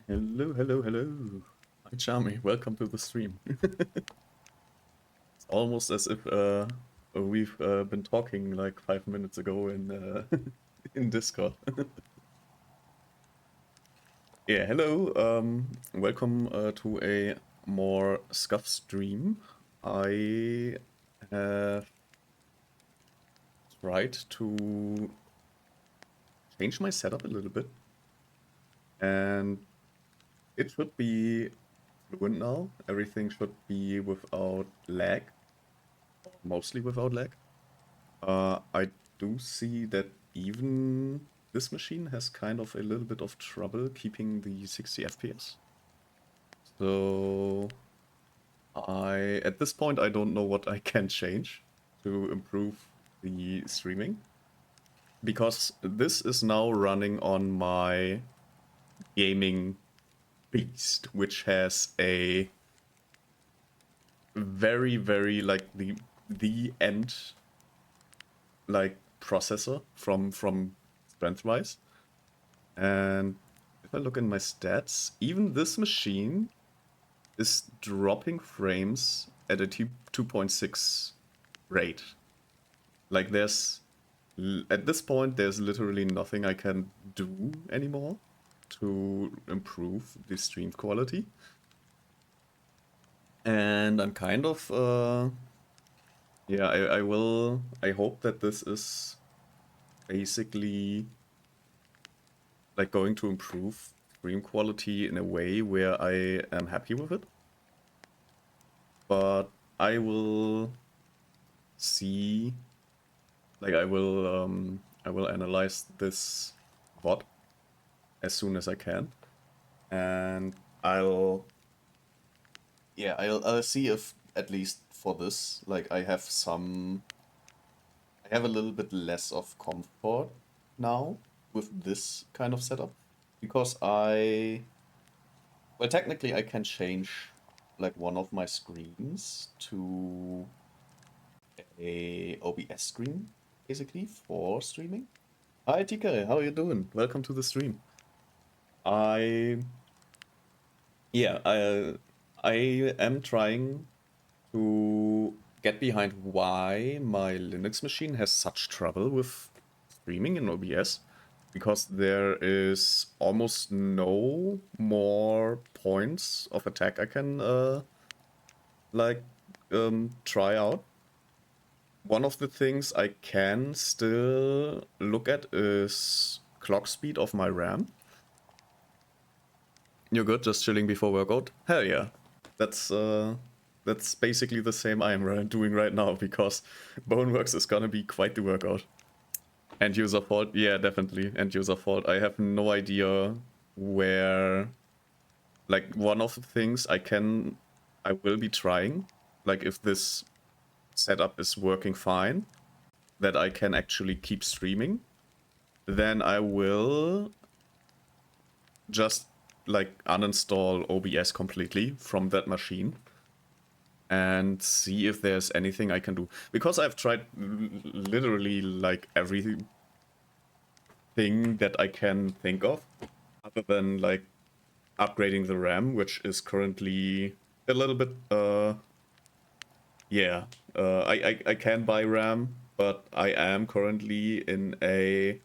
Hello, hello, hello. Hi, Charmy. Welcome to the stream. It's almost as if we've been talking like 5 minutes ago in in Discord. Yeah, hello. Welcome to a more scuff stream. I have tried to change my setup a little bit, and it should be fluent now. Everything should be without lag, mostly without lag. I do see that even this machine has kind of a little bit of trouble keeping the 60 FPS. So at this point, I don't know what I can change to improve the streaming, because this is now running on my gaming beast, which has a very like the end like processor from strength wise. And if I look in my stats, even this machine is dropping frames at a 2.6 rate. Like at this point, there's literally nothing I can do anymore to improve the stream quality. And I'm kind of, yeah, I hope that this is basically like going to improve stream quality in a way where I am happy with it. But I will see, like I will analyze this bot as soon as I can, and I'll see if at least for this, like I have a little bit less of comfort now with this kind of setup, because well, technically I can change like one of my screens to a OBS screen, basically, for streaming. Hi TK, how are you doing? Welcome to the stream. I yeah, I am trying to get behind why my Linux machine has such trouble with streaming in OBS, because there is almost no more points of attack I can like try out. One of the things I can still look at is clock speed of my RAM. You're good, just chilling before workout? Hell yeah. That's basically the same I am doing right now, because Boneworks is gonna be quite the workout. End user fault? Yeah, definitely. End user fault. I have no idea where. Like, one of the things I will be trying, like if this setup is working fine, that I can actually keep streaming, then I will just like uninstall OBS completely from that machine and see if there's anything I can do. Because I've tried literally like everything that I can think of, other than like upgrading the RAM, which is currently a little bit yeah. I can buy RAM, but I am currently in a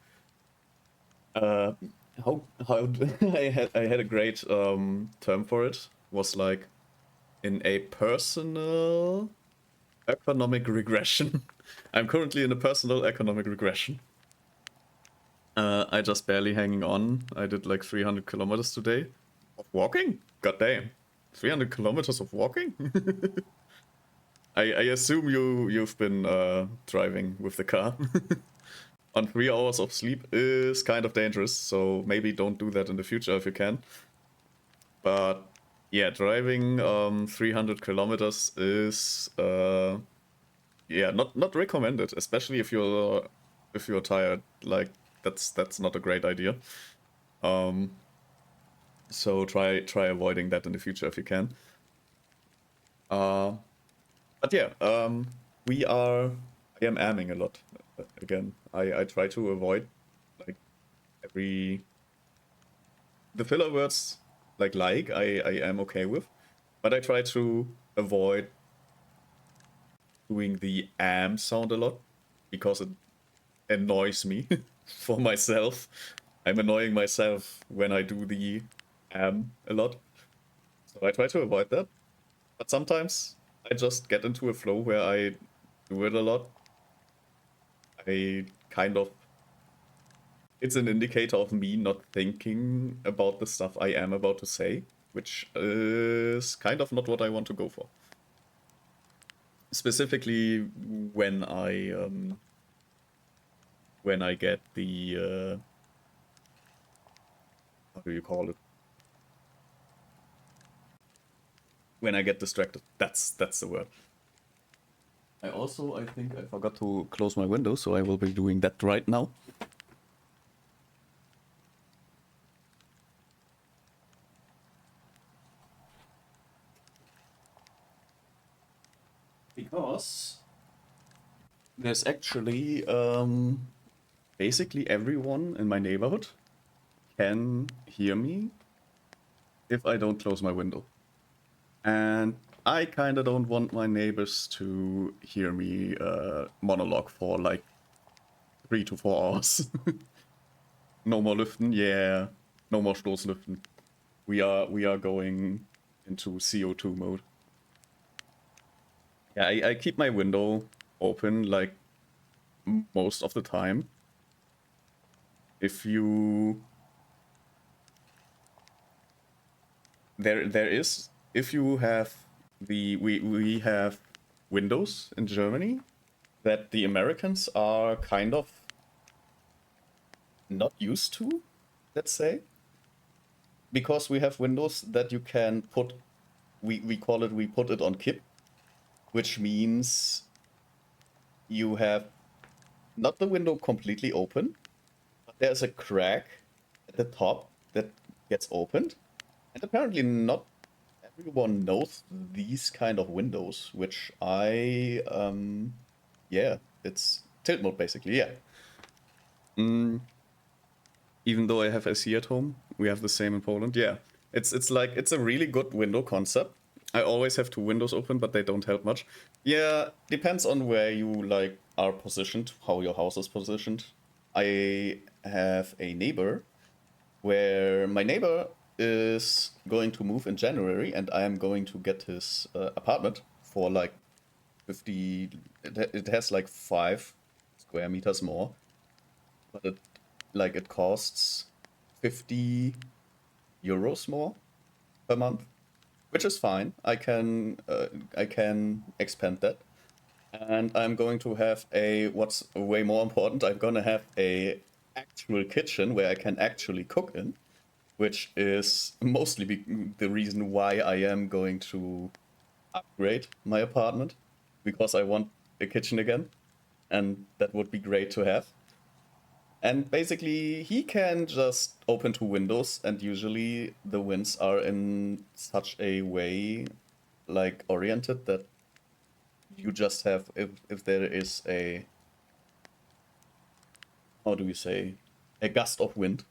uh how I had a great term for it. Was like in a personal economic regression. I'm currently in a personal economic regression. I just barely hanging on. I did like 300 kilometers today of walking. God damn, 300 kilometers of walking. I assume you've been driving with the car. On 3 hours of sleep is kind of dangerous, so maybe don't do that in the future if you can. But yeah, driving 300 kilometers is yeah, not recommended, especially if you're tired. Like that's not a great idea. So try avoiding that in the future if you can. Uh, but yeah, we are. I am amming a lot again. I try to avoid like every the filler words. I am okay with. But I try to avoid doing the sound a lot because it annoys me for myself. I'm annoying myself when I do the a lot. So I try to avoid that. But sometimes I just get into a flow where I do it a lot. I kind of it's an indicator of me not thinking about the stuff I am about to say, which is kind of not what I want to go for. Specifically when I get the how do you call it? When I get distracted. That's the word. I think I forgot to close my window, so I will be doing that right now. Because there's actually basically everyone in my neighborhood can hear me if I don't close my window. And I kind of don't want my neighbors to hear me monologue for like 3 to 4 hours. No more lüften, yeah. No more Stoßlüften. We are going into CO2 mode. Yeah, I keep my window open like most of the time. If you there is if you have we have windows in Germany that the Americans are kind of not used to, let's say, because we have windows that you can put we call it we put it on kip, which means you have not the window completely open, but there's a crack at the top that gets opened, and apparently not everyone knows these kind of windows, which yeah, it's tilt mode basically, yeah. Even though I have AC at home, we have the same in Poland. Yeah, it's like it's a really good window concept. I always have two windows open, but they don't help much. Yeah, depends on where you like are positioned, how your house is positioned. I have a neighbor where my neighbor is going to move in January, and I am going to get his apartment for like 50. It has like 5 square meters more, but it costs 50 euros more per month, which is fine. I can expand that, and I'm going to have a what's way more important. I'm gonna have a actual kitchen where I can actually cook in, which is mostly the reason why I am going to upgrade my apartment, because I want a kitchen again, and that would be great to have. And basically, he can just open two windows, and usually the winds are in such a way, like oriented, that you just have if there is a how do we say a gust of wind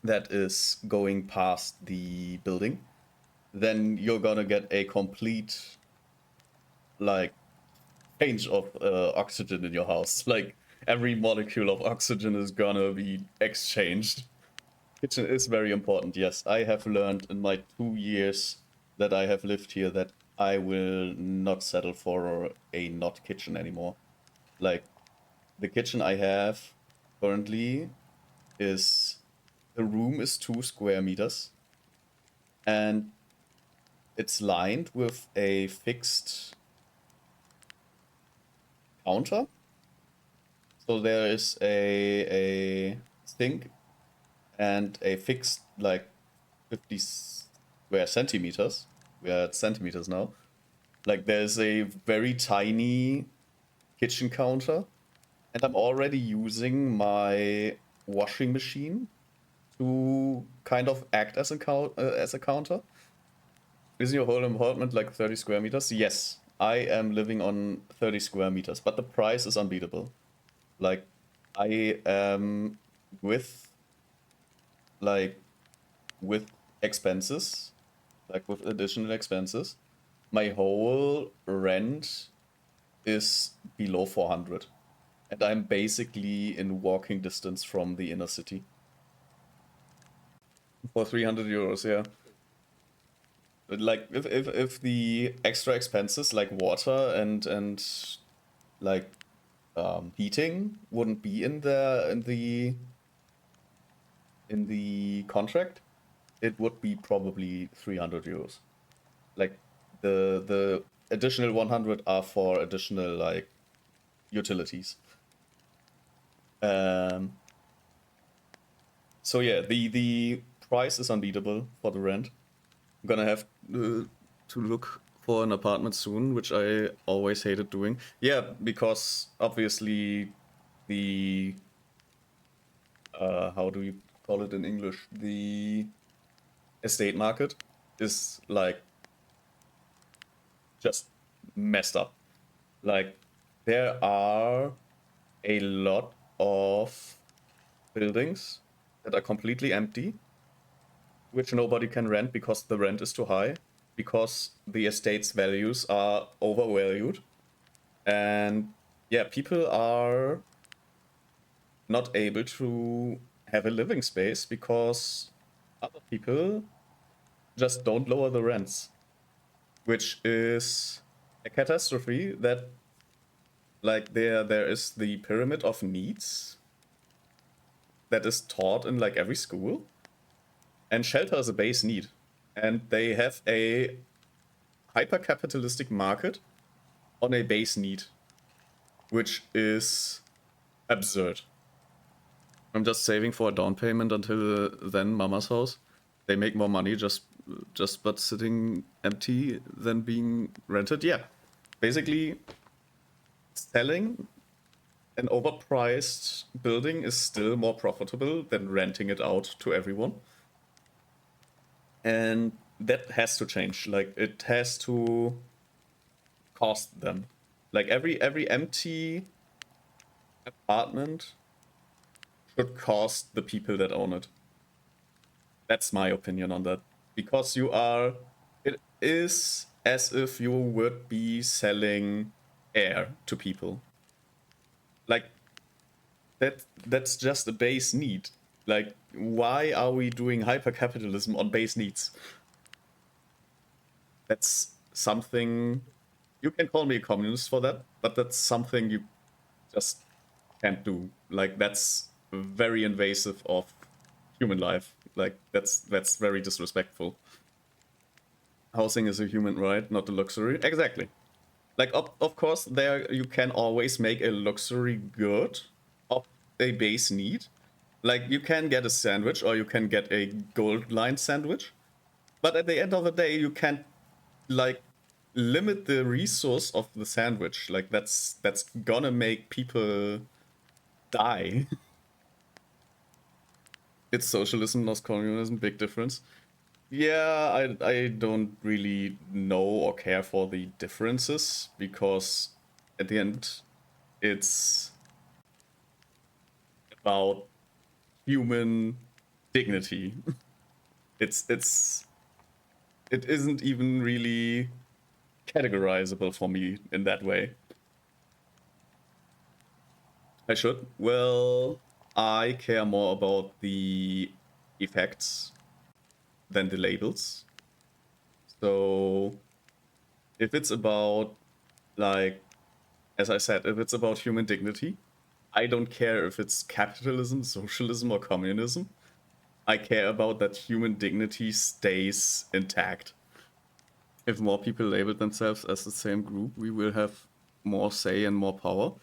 that is going past the building, then you're gonna get a complete like change of oxygen in your house. Like every molecule of oxygen is gonna be exchanged. Kitchen is very important, yes. I have learned in my 2 years that I have lived here that I will not settle for a not kitchen anymore. Like, the kitchen I have currently is the room is 2 square meters, and it's lined with a fixed counter. So there is a sink and a fixed like 50 square centimeters. We are at centimeters now. Like there's a very tiny kitchen counter, and I'm already using my washing machine to kind of act as as a counter. Is your whole apartment like 30 square meters? Yes, I am living on 30 square meters, but the price is unbeatable. Like I am with like with expenses, like with additional expenses, my whole rent is below 400. And I'm basically in walking distance from the inner city. For 300 euros, yeah. Like if the extra expenses like water and like heating wouldn't be in the contract, it would be probably 300 euros. Like the additional 100 are for additional like utilities. Um, so yeah, the price is unbeatable for the rent. I'm gonna have to look for an apartment soon, which I always hated doing. Yeah, because obviously the how do you call it in English? The estate market is like just messed up. Like there are a lot of buildings that are completely empty, which nobody can rent because the rent is too high, because the estate's values are overvalued. And yeah, people are not able to have a living space because other people just don't lower the rents, which is a catastrophe that like there is the pyramid of needs that is taught in like every school, and shelter is a base need, and they have a hyper capitalistic market on a base need, which is absurd. I'm just saving for a down payment until then mama's house. They make more money just but sitting empty than being rented. Yeah. Basically selling an overpriced building is still more profitable than renting it out to everyone. And that has to change. Like it has to cost them. Like every empty apartment should cost the people that own it. That's my opinion on that. Because it is as if you would be selling air to people. Like that's just a base need. Like why are we doing hypercapitalism on base needs? That's something you can call me a communist for that, but that's something you just can't do. Like that's very invasive of human life. Like that's very disrespectful. Housing is a human right, not a luxury. Exactly. Like of course there you can always make a luxury good of a base need. Like you can get a sandwich or you can get a gold line sandwich. But at the end of the day you can't like limit the resource of the sandwich. Like that's gonna make people die. It's socialism, not communism, big difference. Yeah, I don't really know or care for the differences because at the end it's about human dignity. It's it isn't even really categorizable for me in that way. I should. Well, I care more about the effects than the labels. So if it's about like as I said, if it's about human dignity, I don't care if it's capitalism, socialism, or communism. I care about that human dignity stays intact. If more people label themselves as the same group, we will have more say and more power,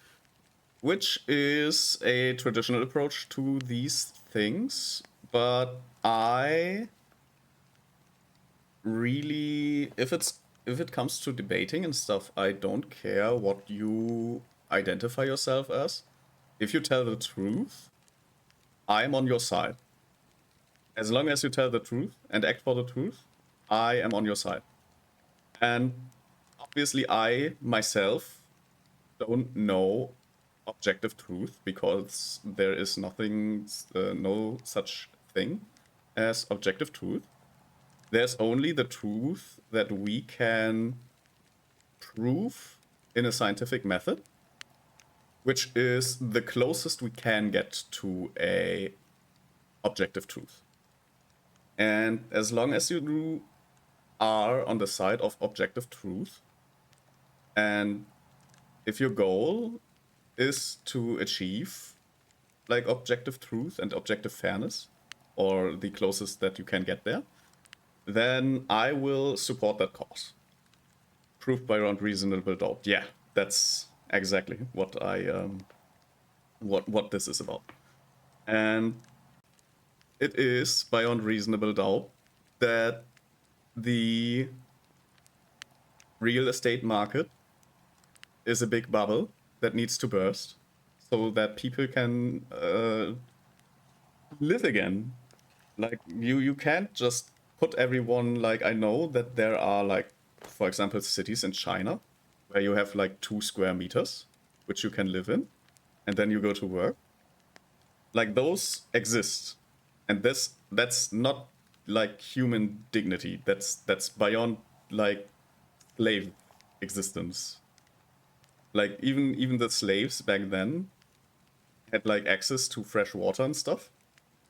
which is a traditional approach to these things. But I really, if it comes to debating and stuff, I don't care what you identify yourself as. If you tell the truth, I'm on your side. As long as you tell the truth and act for the truth, I am on your side. And obviously, I myself don't know objective truth because there is nothing, no such thing as objective truth. there's only the truth that we can prove in a scientific method, which is the closest we can get to a objective truth. And as long as you are on the side of objective truth, and if your goal is to achieve like objective truth and objective fairness, or the closest that you can get there, then I will support that cause. Proof beyond reasonable doubt. Yeah, that's exactly what what this is about. And it is beyond reasonable doubt that the real estate market is a big bubble that needs to burst so that people can live again. Like you can't just put everyone, like, I know that there are, like, for example, cities in China where you have like 2 square meters which you can live in, and then you go to work. Like, those exist, and that's not like human dignity. That's beyond like slave existence. Like, even the slaves back then had like access to fresh water and stuff,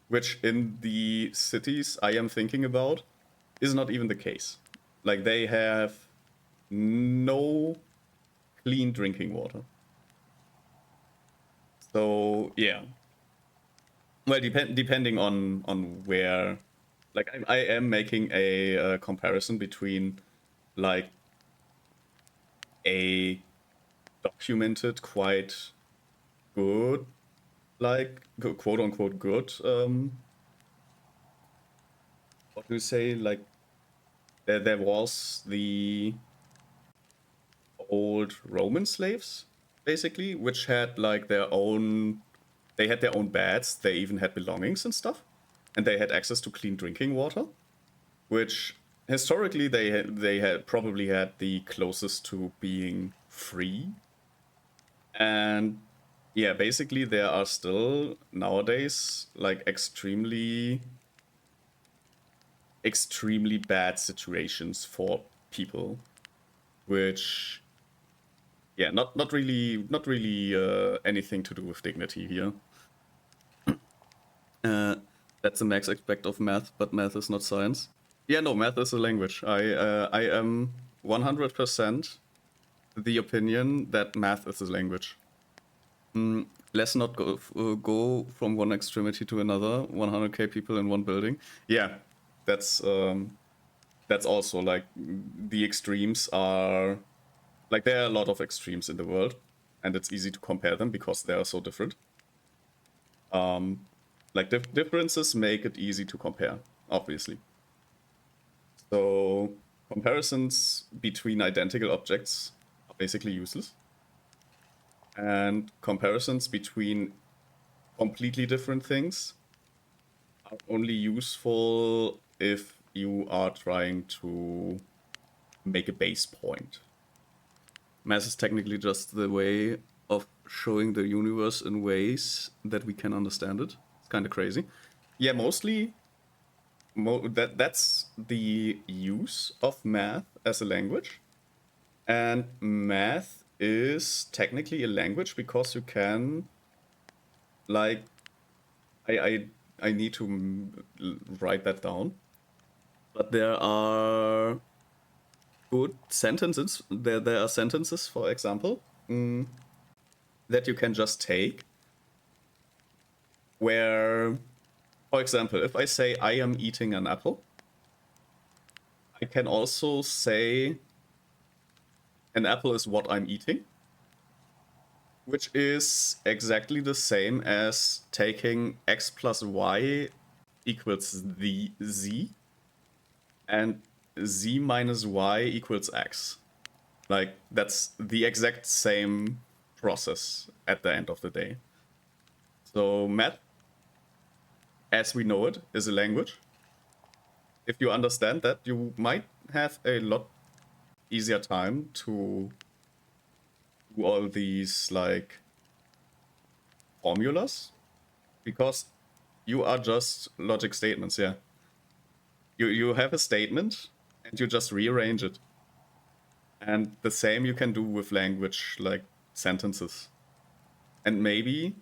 which in the cities I am thinking about is not even the case. Like, they have no clean drinking water. So yeah, well, depending on where, like, I am making a comparison between like a documented, quite good, like quote unquote good, what do you say, like, there was the old Roman slaves, basically, which had like their own, they had their own beds, they even had belongings and stuff, and they had access to clean drinking water, which historically they had probably had the closest to being free. And yeah, basically there are still nowadays like extremely bad situations for people, which, yeah, not really anything to do with dignity here. Uh, that's the max aspect of math, but math is not science. Yeah, no, math is a language. I am 100% the opinion that math is a language. Let's not go from one extremity to another. 100k people in one building. Yeah, that's also like the extremes are, like, there are a lot of extremes in the world, and it's easy to compare them because they are so different. Like, differences make it easy to compare, obviously. So comparisons between identical objects are basically useless, and comparisons between completely different things are only useful if you are trying to make a base point. Math is technically just the way of showing the universe in ways that we can understand it. It's kind of crazy. Yeah, mostly that's the use of math as a language. And math is technically a language because you can, like, I need to write that down. But there are good sentences. There are sentences, for example, that you can just take. Where, for example, if I say I am eating an apple, I can also say an apple is what I'm eating, which is exactly the same as taking x plus y equals the z and z minus y equals x. Like, that's the exact same process at the end of the day. So math, as we know it, is a language. If you understand that, you might have a lot easier time to do all these, like, formulas, because you are just logic statements, yeah. You have a statement and you just rearrange it. And the same you can do with language, like sentences. And maybe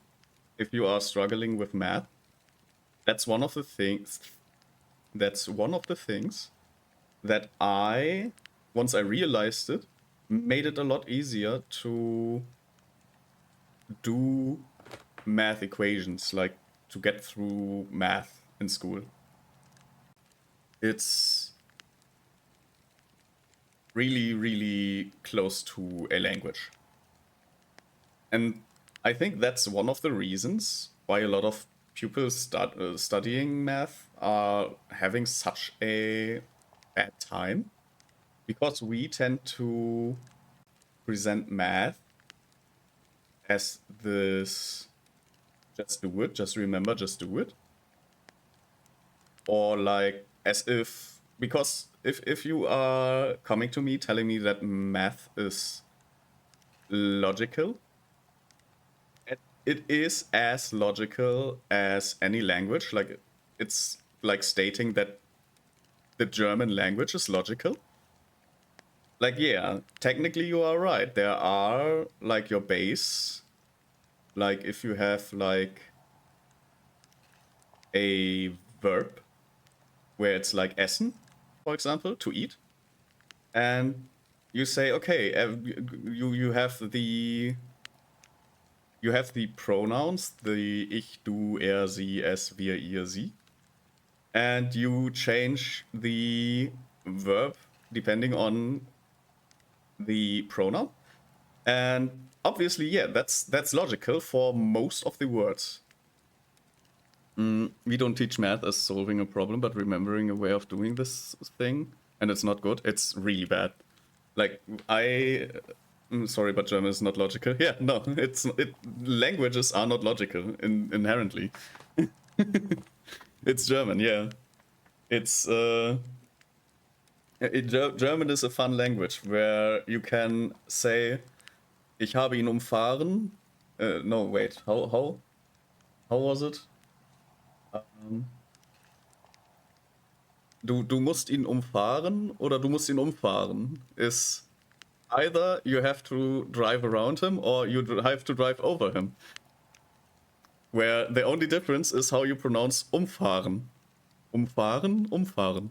if you are struggling with math, that's one of the things that's one of the things that once I realized it, made it a lot easier to do math equations, like to get through math in school. It's really, really close to a language. And I think that's one of the reasons why a lot of pupils studying math are having such a bad time, because we tend to present math as this just do it, just remember, just do it. Or like as if, because if you are coming to me telling me that math is logical, it is as logical as any language. Like it's like stating that the German language is logical. Like, yeah, technically you are right. There are like your base, like if you have like a verb where it's like essen, for example, to eat, and you say, okay, you have the pronouns, the ich, du, er, sie, es, wir, ihr, sie, and you change the verb depending on the pronoun. And obviously, yeah, that's logical for most of the words. We don't teach math as solving a problem, but remembering a way of doing this thing, and it's not good. It's really bad. Like sorry, but German is not logical. Yeah, no, languages are not logical inherently. It's German, yeah. It's German is a fun language where you can say, ich habe ihn umfahren. No, wait, how was it? Du musst ihn umfahren oder du musst ihn umfahren. Is either you have to drive around him or you have to drive over him. Where the only difference is how you pronounce umfahren. Umfahren, umfahren.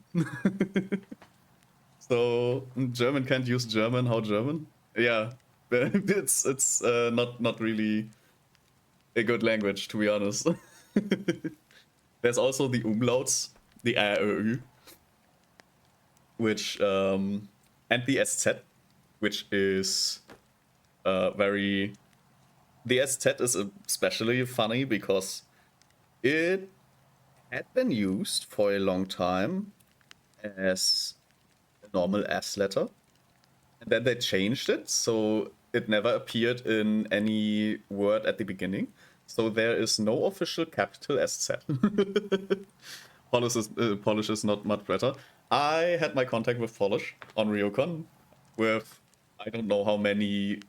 So German can't use German. How German? Yeah, it's not really a good language, to be honest. There's also the umlauts, the ä, ö, ü, which and the sz, which is very. The sz is especially funny because it had been used for a long time as a normal S letter, and then they changed it so it never appeared in any word at the beginning. So there is no official capital SZ. Polish is not much better. I had my contact with Polish on Ryokon with I don't know how many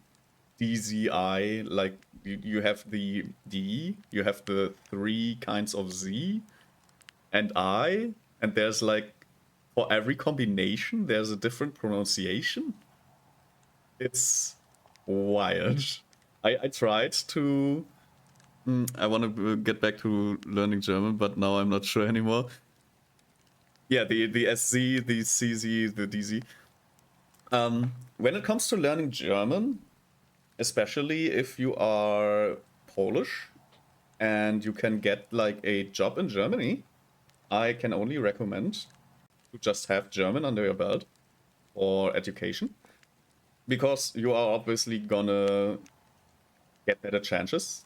DZI, like you have the D, you have the 3 kinds of Z and I, and there's like for every combination there's a different pronunciation. It's wild. I tried to. I want to get back to learning German, but now I'm not sure anymore. Yeah, the SZ, the CZ, the DZ. When it comes to learning German, especially if you are Polish and you can get like a job in Germany, I can only recommend to just have German under your belt for education, because you are obviously gonna get better chances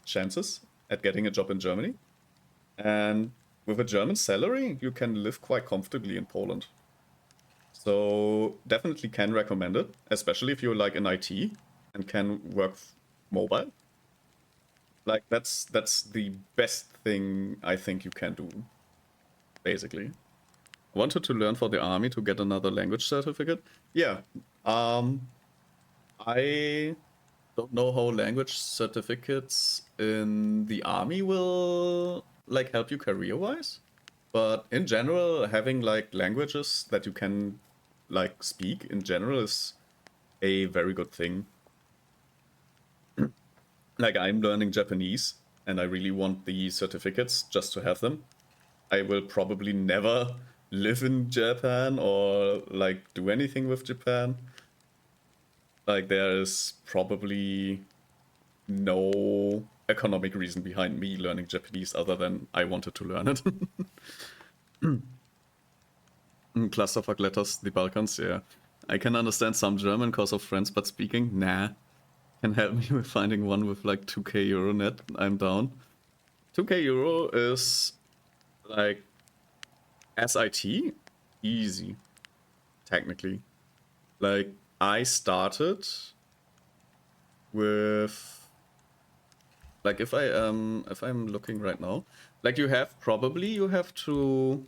at getting a job in Germany. And with a German salary, you can live quite comfortably in Poland. So definitely can recommend it, especially if you're like in IT and can work mobile. Like that's the best thing I think you can do, basically. I wanted to learn for the army to get another language certificate. Yeah. I don't know how language certificates in the army will like help you career-wise. But in general, having like languages that you can like speak in general is a very good thing. Like I'm learning Japanese and I really want the certificates just to have them. I will probably never live in Japan or like do anything with Japan. Like there is probably no economic reason behind me learning Japanese other than I wanted to learn it. Clusterfuck letters, the Balkans, yeah. I can understand some German cause of friends, but speaking, nah. Can help me with finding one with like 2k euro net. I'm down. 2k euro is like SIT easy, technically. Like I started with like if I'm looking right now, like you have to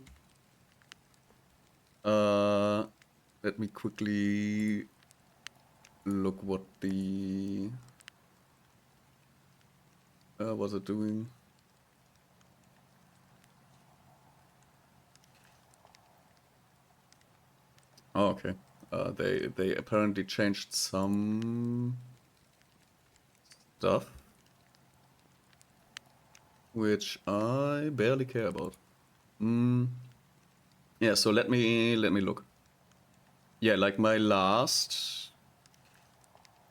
uh let me quickly look what the was it doing? Oh, okay. They apparently changed some stuff which I barely care about. Yeah, so let me look. Yeah, like my last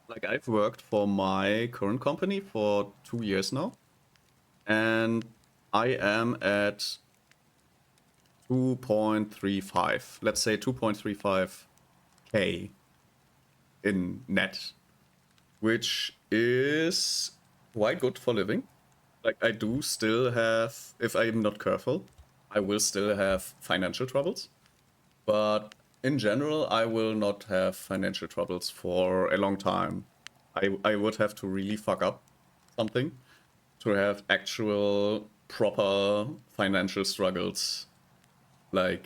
like I've worked for my current company for 2 years now, and I am at 2.35. Let's say 2.35k in net, which is quite good for living. Like I do still have, if I'm not careful, I will still have financial troubles. But in general, I will not have financial troubles for a long time. I would have to really fuck up something to have actual proper financial struggles. Like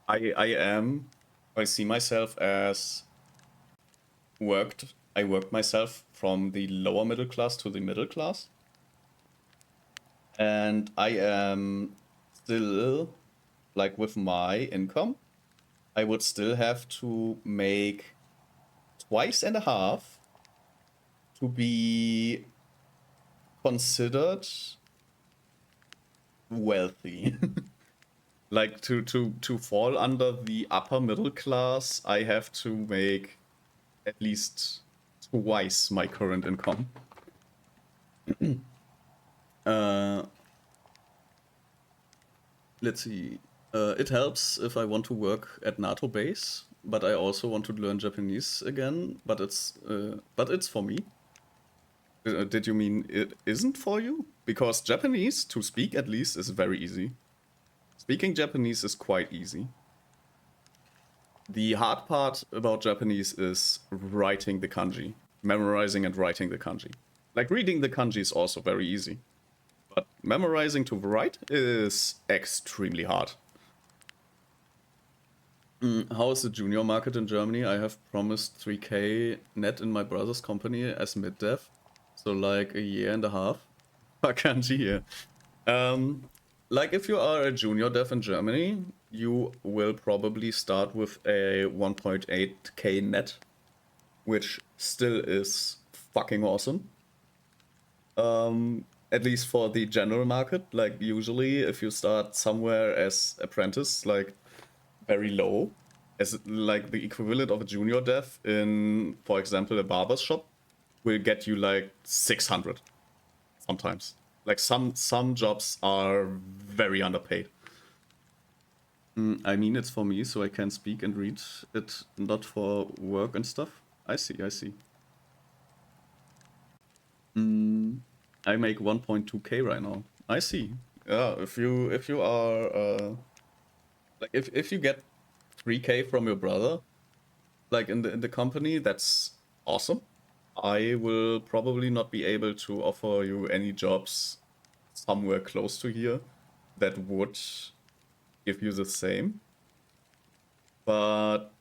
I am I see myself as I worked myself from the lower middle class to the middle class. And I am still like with my income, I would still have to make twice and a half to be considered wealthy. Like to fall under the upper middle class, I have to make at least twice my current income. uh, let's see. It helps if I want to work at NATO base, but I also want to learn Japanese again. But it's for me. Did you mean it isn't for you? Because Japanese, to speak at least, is very easy. Speaking Japanese is quite easy. The hard part about Japanese is writing the kanji, memorizing and writing the kanji. Like reading the kanji is also very easy, but memorizing to write is extremely hard. How is the junior market in Germany? I have promised 3k net in my brother's company as mid-dev, so like a year and a half. Kanji here. Like if you are a junior dev in Germany, you will probably start with a 1.8k net, which still is fucking awesome. At least for the general market, like usually if you start somewhere as apprentice, like very low, as like the equivalent of a junior dev in, for example, a barber's shop, will get you like 600 sometimes. Like some jobs are very underpaid. I mean, it's for me, so I can speak and read it, not for work and stuff. I see, I see. I make 1.2k right now. I see. Yeah, if you are like if you get 3k from your brother, like in the company, that's awesome. I will probably not be able to offer you any jobs somewhere close to here that would give you the same. But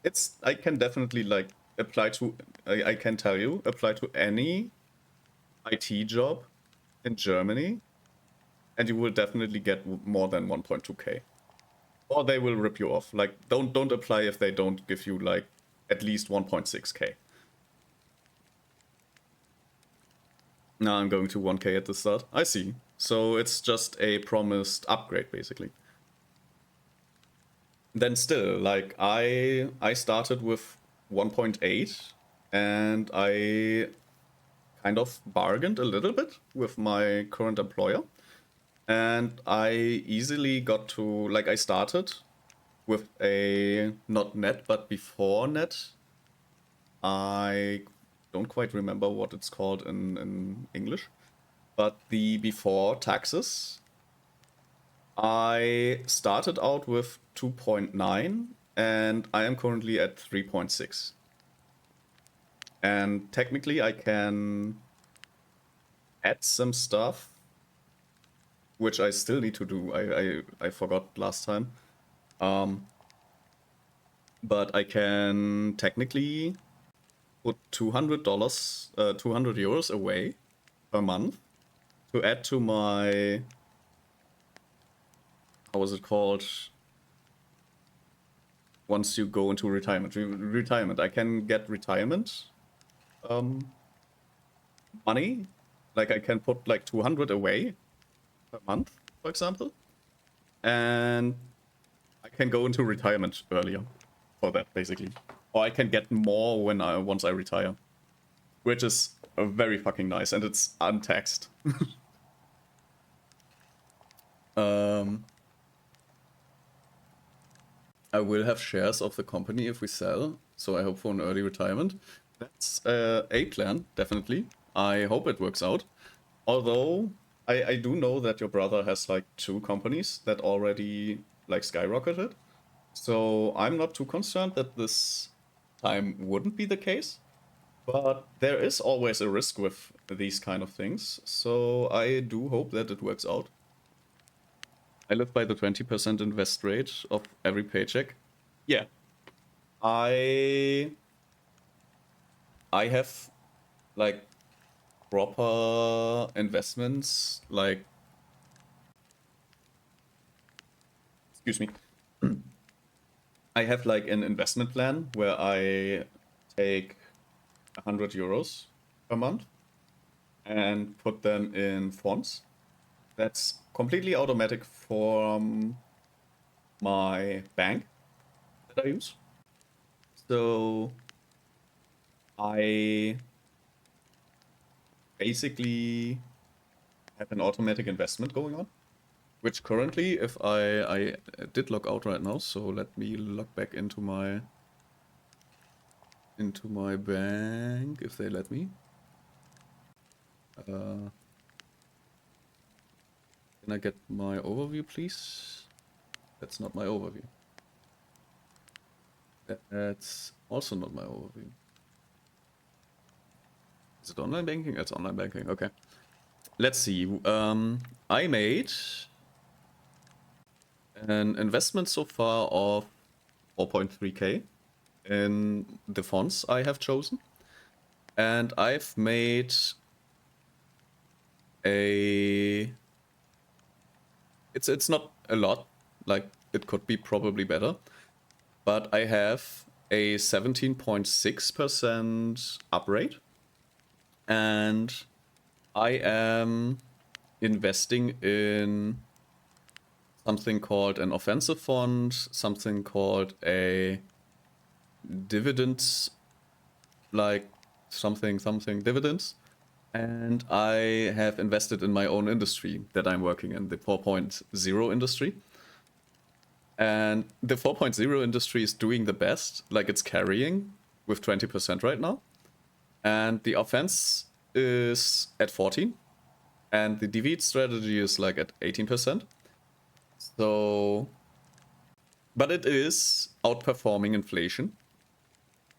it's I can definitely like apply to I can tell you apply to any IT job in Germany and you will definitely get more than 1.2k. Or they will rip you off. Like, don't apply if they don't give you like at least 1.6k. Now I'm going to 1k at the start. I see. So it's just a promised upgrade, basically. Then still, like, I started with 1.8, and I kind of bargained a little bit with my current employer. And I easily got to, like, I started with a, not net, but before net. I don't quite remember what it's called in English. But the before taxes, I started out with 2.9 and I am currently at 3.6. And technically I can add some stuff, which I still need to do. I forgot last time. But I can technically put $200, 200 euros away per month to add to my, how was it called? Once you go into retirement, I can get retirement money. Like I can put like 200 away per month, for example, and I can go into retirement earlier for that, basically. Or I can get more when once I retire, which is very fucking nice, and it's untaxed. I will have shares of the company if we sell, so I hope for an early retirement. That's a plan, definitely. I hope it works out. Although I do know that your brother has like 2 companies that already like skyrocketed. So I'm not too concerned that this time wouldn't be the case. But there is always a risk with these kind of things. So I do hope that it works out. I live by the 20% invest rate of every paycheck. Yeah. I have like proper investments, like, excuse me. I have like an investment plan where I take 100 euros per month and put them in funds. That's completely automatic from my bank that I use. So I basically have an automatic investment going on, which currently, if I did log out right now, so let me log back into my bank if they let me. Can I get my overview, please? That's not my overview. That's also not my overview. Is it online banking? It's online banking. Okay. Let's see. I made an investment so far of 4.3k in the fonts I have chosen. And I've made a... It's not a lot. Like, it could be probably better. But I have a 17.6% up rate. And I am investing in something called an offensive fund, something called a dividends, like something dividends. And I have invested in my own industry that I'm working in, the 4.0 industry. And the 4.0 industry is doing the best, like it's carrying with 20% right now. And the offense is at 14. And the defeat strategy is like at 18%. So, but it is outperforming inflation,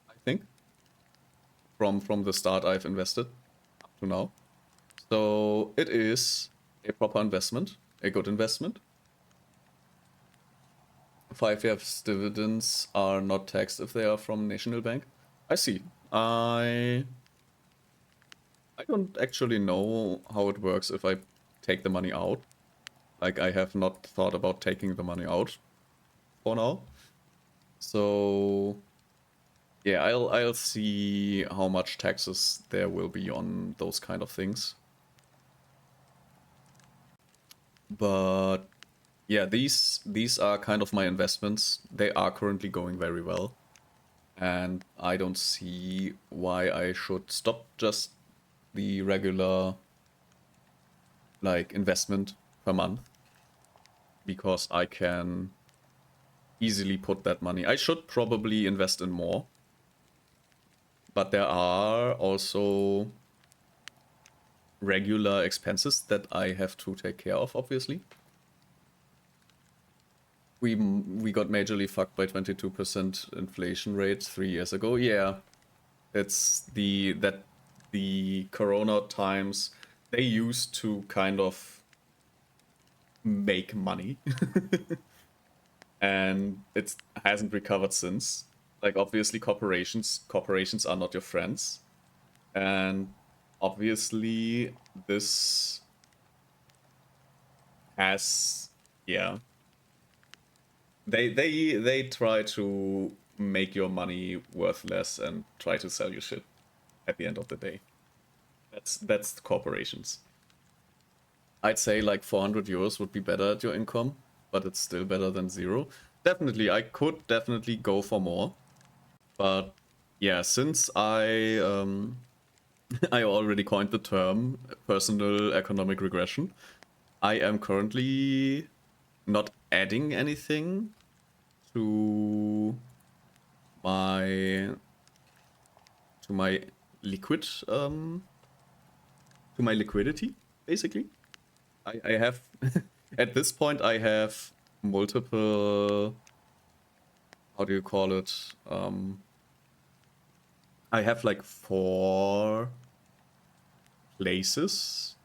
I think, from the start I've invested up to now. So it is a proper investment, a good investment. 5 years dividends are not taxed if they are from National Bank. I see. I don't actually know how it works if I take the money out. Like, I have not thought about taking the money out for now. So yeah, I'll see how much taxes there will be on those kind of things. But yeah, these are kind of my investments. They are currently going very well, and I don't see why I should stop just the regular like investment per month, because I can easily put that money. I should probably invest in more, but there are also regular expenses that I have to take care of, obviously. We got majorly fucked by 22% inflation rate 3 years ago. Yeah, it's the Corona times, they used to kind of make money, and it hasn't recovered since. Like, obviously, corporations are not your friends, and obviously this has, yeah, they try to make your money worth less and try to sell you shit at the end of the day. That's the corporations. I'd say like 400 euros would be better at your income, but it's still better than zero. Definitely, I could definitely go for more, but yeah, since I already coined the term personal economic regression, I am currently not adding anything to my to my liquid to my liquidity, basically. I have at this point I have multiple, how do you call it, I have like 4 places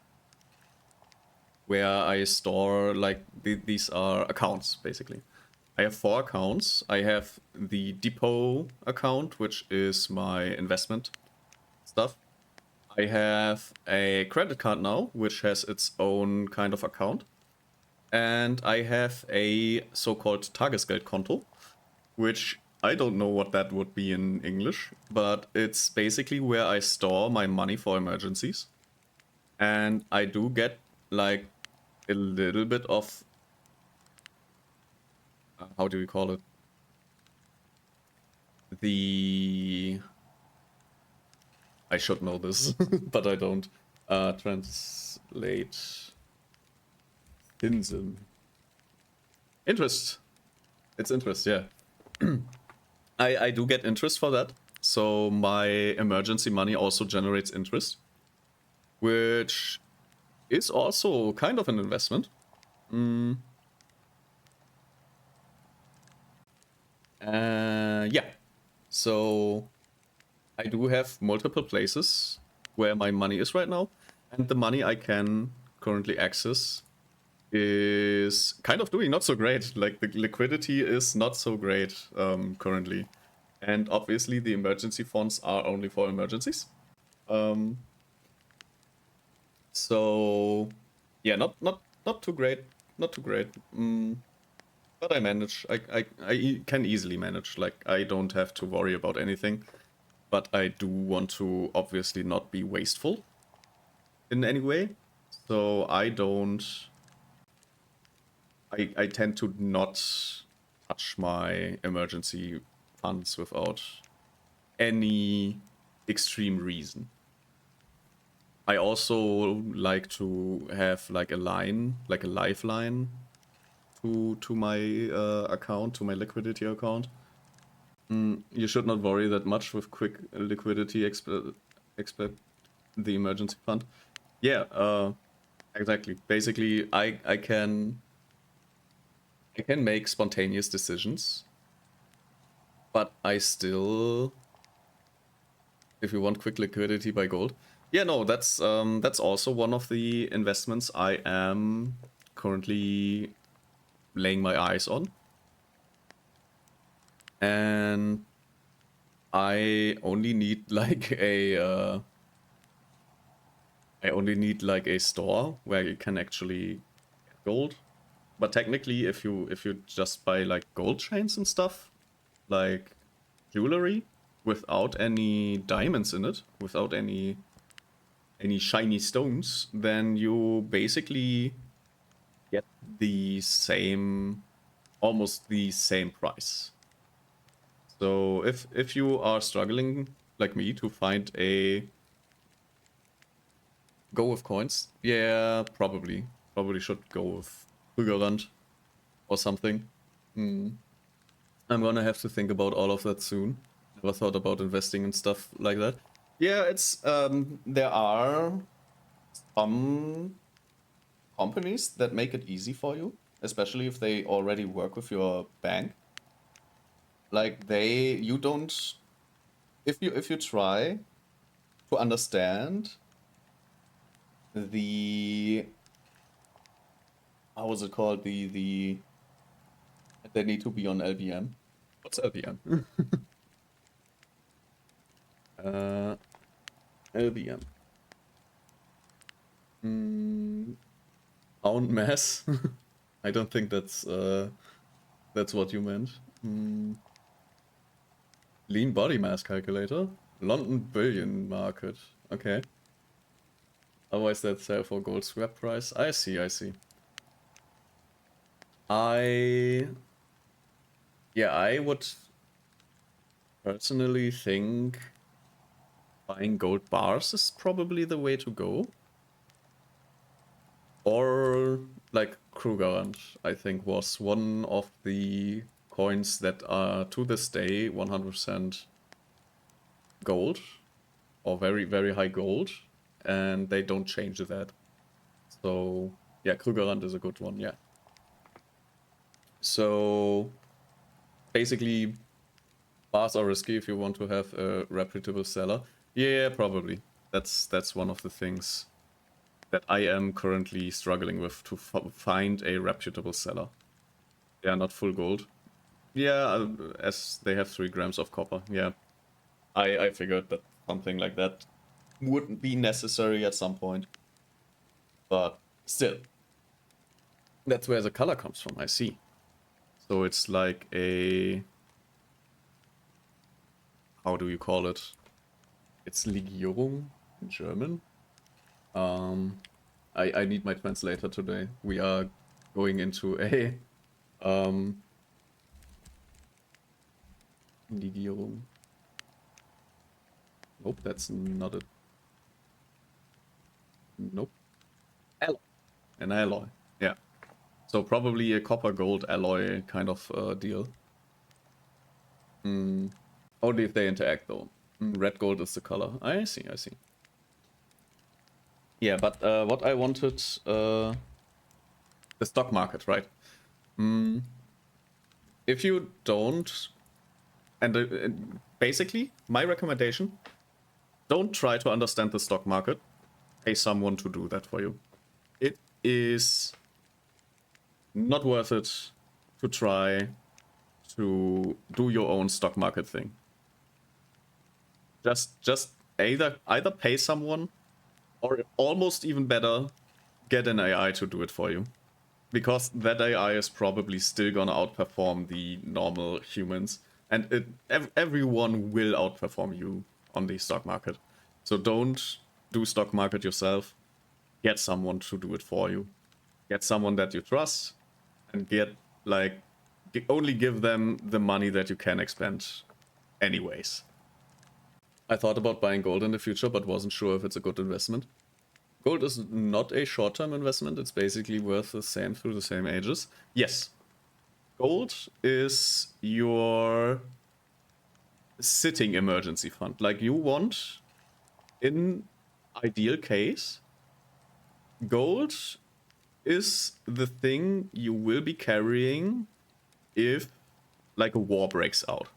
where I store, like, these are accounts, basically. I have 4 accounts. I have the depot account, which is my investment stuff. I have a credit card now, which has its own kind of account. And I have a so-called Tagesgeldkonto, which I don't know what that would be in English, but it's basically where I store my money for emergencies. And I do get like a little bit of, how do we call it? The I should know this, but I don't. Translate Zinsen. Interest. It's interest, yeah. I do get interest for that. So my emergency money also generates interest, which is also kind of an investment. Yeah. So I do have multiple places where my money is right now, and the money I can currently access is kind of doing not so great. Like, the liquidity is not so great currently, and obviously the emergency funds are only for emergencies. So yeah, not too great, not too great. But I manage. I can easily manage. Like, I don't have to worry about anything. But I do want to obviously not be wasteful in any way. So I don't. I tend to not touch my emergency funds without any extreme reason. I also like to have like a line, like a lifeline to my account, to my liquidity account. You should not worry that much with quick liquidity, expect the emergency fund. Yeah, exactly. Basically, I can make spontaneous decisions, but I still, if you want quick liquidity, buy gold. Yeah, no, that's also one of the investments I am currently laying my eyes on. And I only need like I only need like a store where you can actually get gold. But technically, if you just buy like gold chains and stuff, like jewelry, without any diamonds in it, without any shiny stones, then you basically get the same, almost the same price. So if you are struggling like me to find a go with coins, yeah, probably should go with Krügerrand or something. I'm gonna have to think about all of that soon. Never thought about investing in stuff like that. Yeah, it's there are some companies that make it easy for you, especially if they already work with your bank. Like you don't, if you try to understand the, how was it called, the they need to be on LVM. What's LVM? LVM. Pound mass. I don't think that's what you meant. Lean body mass calculator. London bullion market. Okay. Otherwise that's sell for gold scrap price. I see, I see. I would personally think buying gold bars is probably the way to go. Or like Krugerrand, I think, was one of the coins that are to this day 100% gold or very, very high gold, and they don't change that. So yeah, Krugerrand is a good one, yeah. So basically, bars are risky if you want to have a reputable seller. Yeah, probably. That's one of the things that I am currently struggling with to find a reputable seller. They are not full gold. Yeah, as they have 3 grams of copper. Yeah, I figured that something like that wouldn't be necessary at some point. But still, that's where the color comes from, I see. So it's like a... How do you call it? It's Legierung in German. I need my translator today. We are going into a... Legierung. Nope, that's not it. Nope. Alloy. An alloy. Yeah. So probably a copper gold alloy kind of deal. Only if they interact though. Red gold is the color. I see, I see. Yeah, but what I wanted, the stock market, right? If you don't, and basically my recommendation, don't try to understand the stock market. Pay someone to do that for you. It is not worth it to try to do your own stock market thing. Just either pay someone, or almost even better, get an AI to do it for you. Because that AI is probably still gonna outperform the normal humans. And everyone will outperform you on the stock market. So don't do stock market yourself. Get someone to do it for you. Get someone that you trust, and only give them the money that you can expend anyways. I thought about buying gold in the future, but wasn't sure if it's a good investment. Gold is not a short-term investment. It's basically worth the same through the same ages. Yes, gold is your sitting emergency fund. Like you want, in ideal case, gold is the thing you will be carrying if like a war breaks out.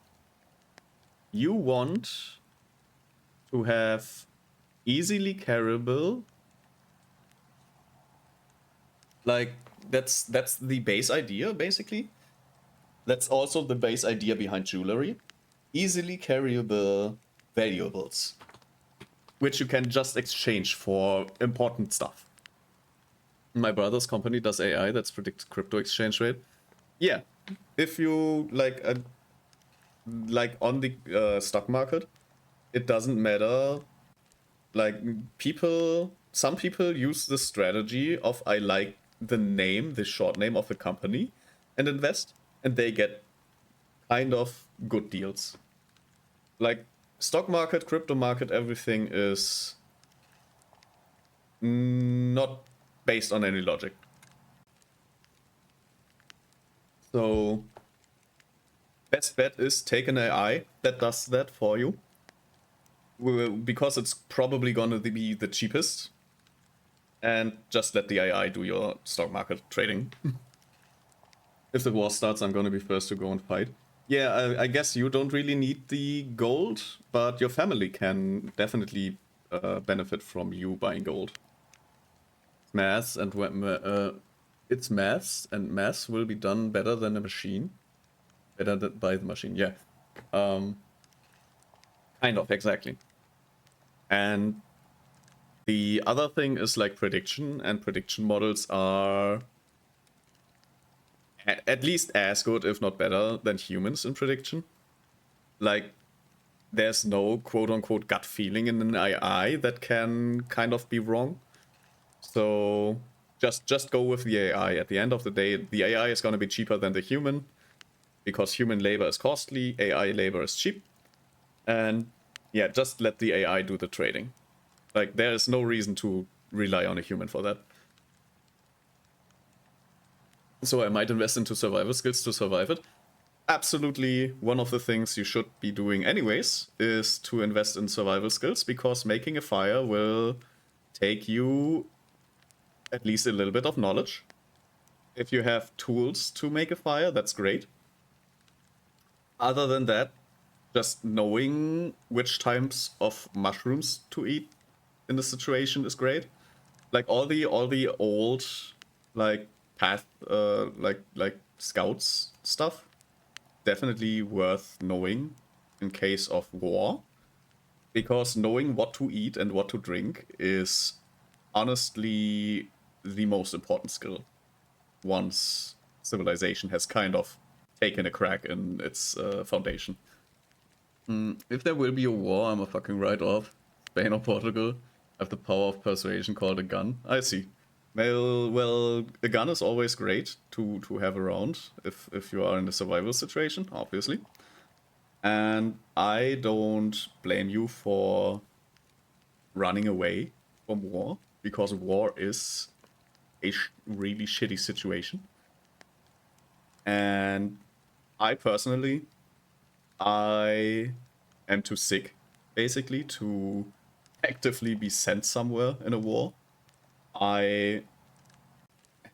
You want to have easily carryable, like that's the base idea basically. That's also the base idea behind jewelry. Easily carryable valuables, which you can just exchange for important stuff. My brother's company does AI that's predicts crypto exchange rate. Yeah, if you like on the stock market, it doesn't matter. Like some people use the strategy of I like the name, the short name of the company, and invest, and they get kind of good deals. Like stock market, crypto market, everything is not based on any logic. So best bet is take an AI that does that for you, because it's probably gonna be the cheapest, and just let the AI do your stock market trading. If the war starts, I'm gonna be first to go and fight. Yeah, I guess you don't really need the gold, but your family can definitely benefit from you buying gold. Maths and it's maths, and maths will be done better than a machine, better than by the machine. Yeah, um, kind of exactly. And the other thing is like prediction, and prediction models are at least as good, if not better, than humans in prediction. Like, there's no quote unquote gut feeling in an AI that can kind of be wrong. So just go with the AI. At the end of the day, the AI is going to be cheaper than the human because human labor is costly, AI labor is cheap. And yeah, just let the AI do the trading. Like, there is no reason to rely on a human for that. So I might invest into survival skills to survive it. Absolutely, one of the things you should be doing anyways is to invest in survival skills, because making a fire will take you at least a little bit of knowledge. If you have tools to make a fire, that's great. Other than that, just knowing which types of mushrooms to eat in the situation is great. Like all the old like path like scouts stuff, definitely worth knowing in case of war, because knowing what to eat and what to drink is honestly the most important skill once civilization has kind of taken a crack in its foundation. If there will be a war, I'm a fucking write-off. Spain or Portugal have the power of persuasion called a gun. I see. Well, a gun is always great to have around if you are in a survival situation, obviously. And I don't blame you for running away from war, because war is a really shitty situation. And I personally, I am too sick, basically, to actively be sent somewhere in a war. I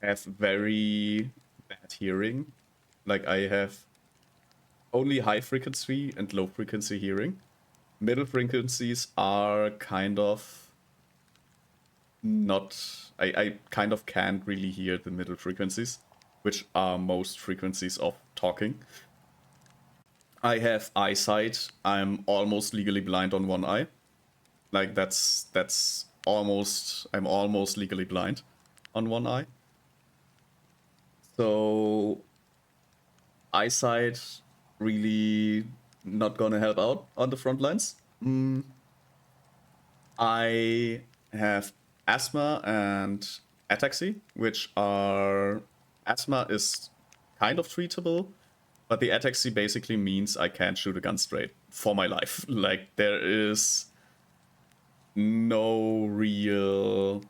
have very bad hearing. Like, I have only high frequency and low frequency hearing. Middle frequencies are kind of not. I kind of can't really hear the middle frequencies, which are most frequencies of talking. I have eyesight. I'm almost legally blind on one eye. Like, that's almost. I'm almost legally blind on one eye. So eyesight really not gonna help out on the front lines. I have asthma and ataxy, which are, asthma is kind of treatable, but the ataxy basically means I can't shoot a gun straight for my life. Like, there is no real,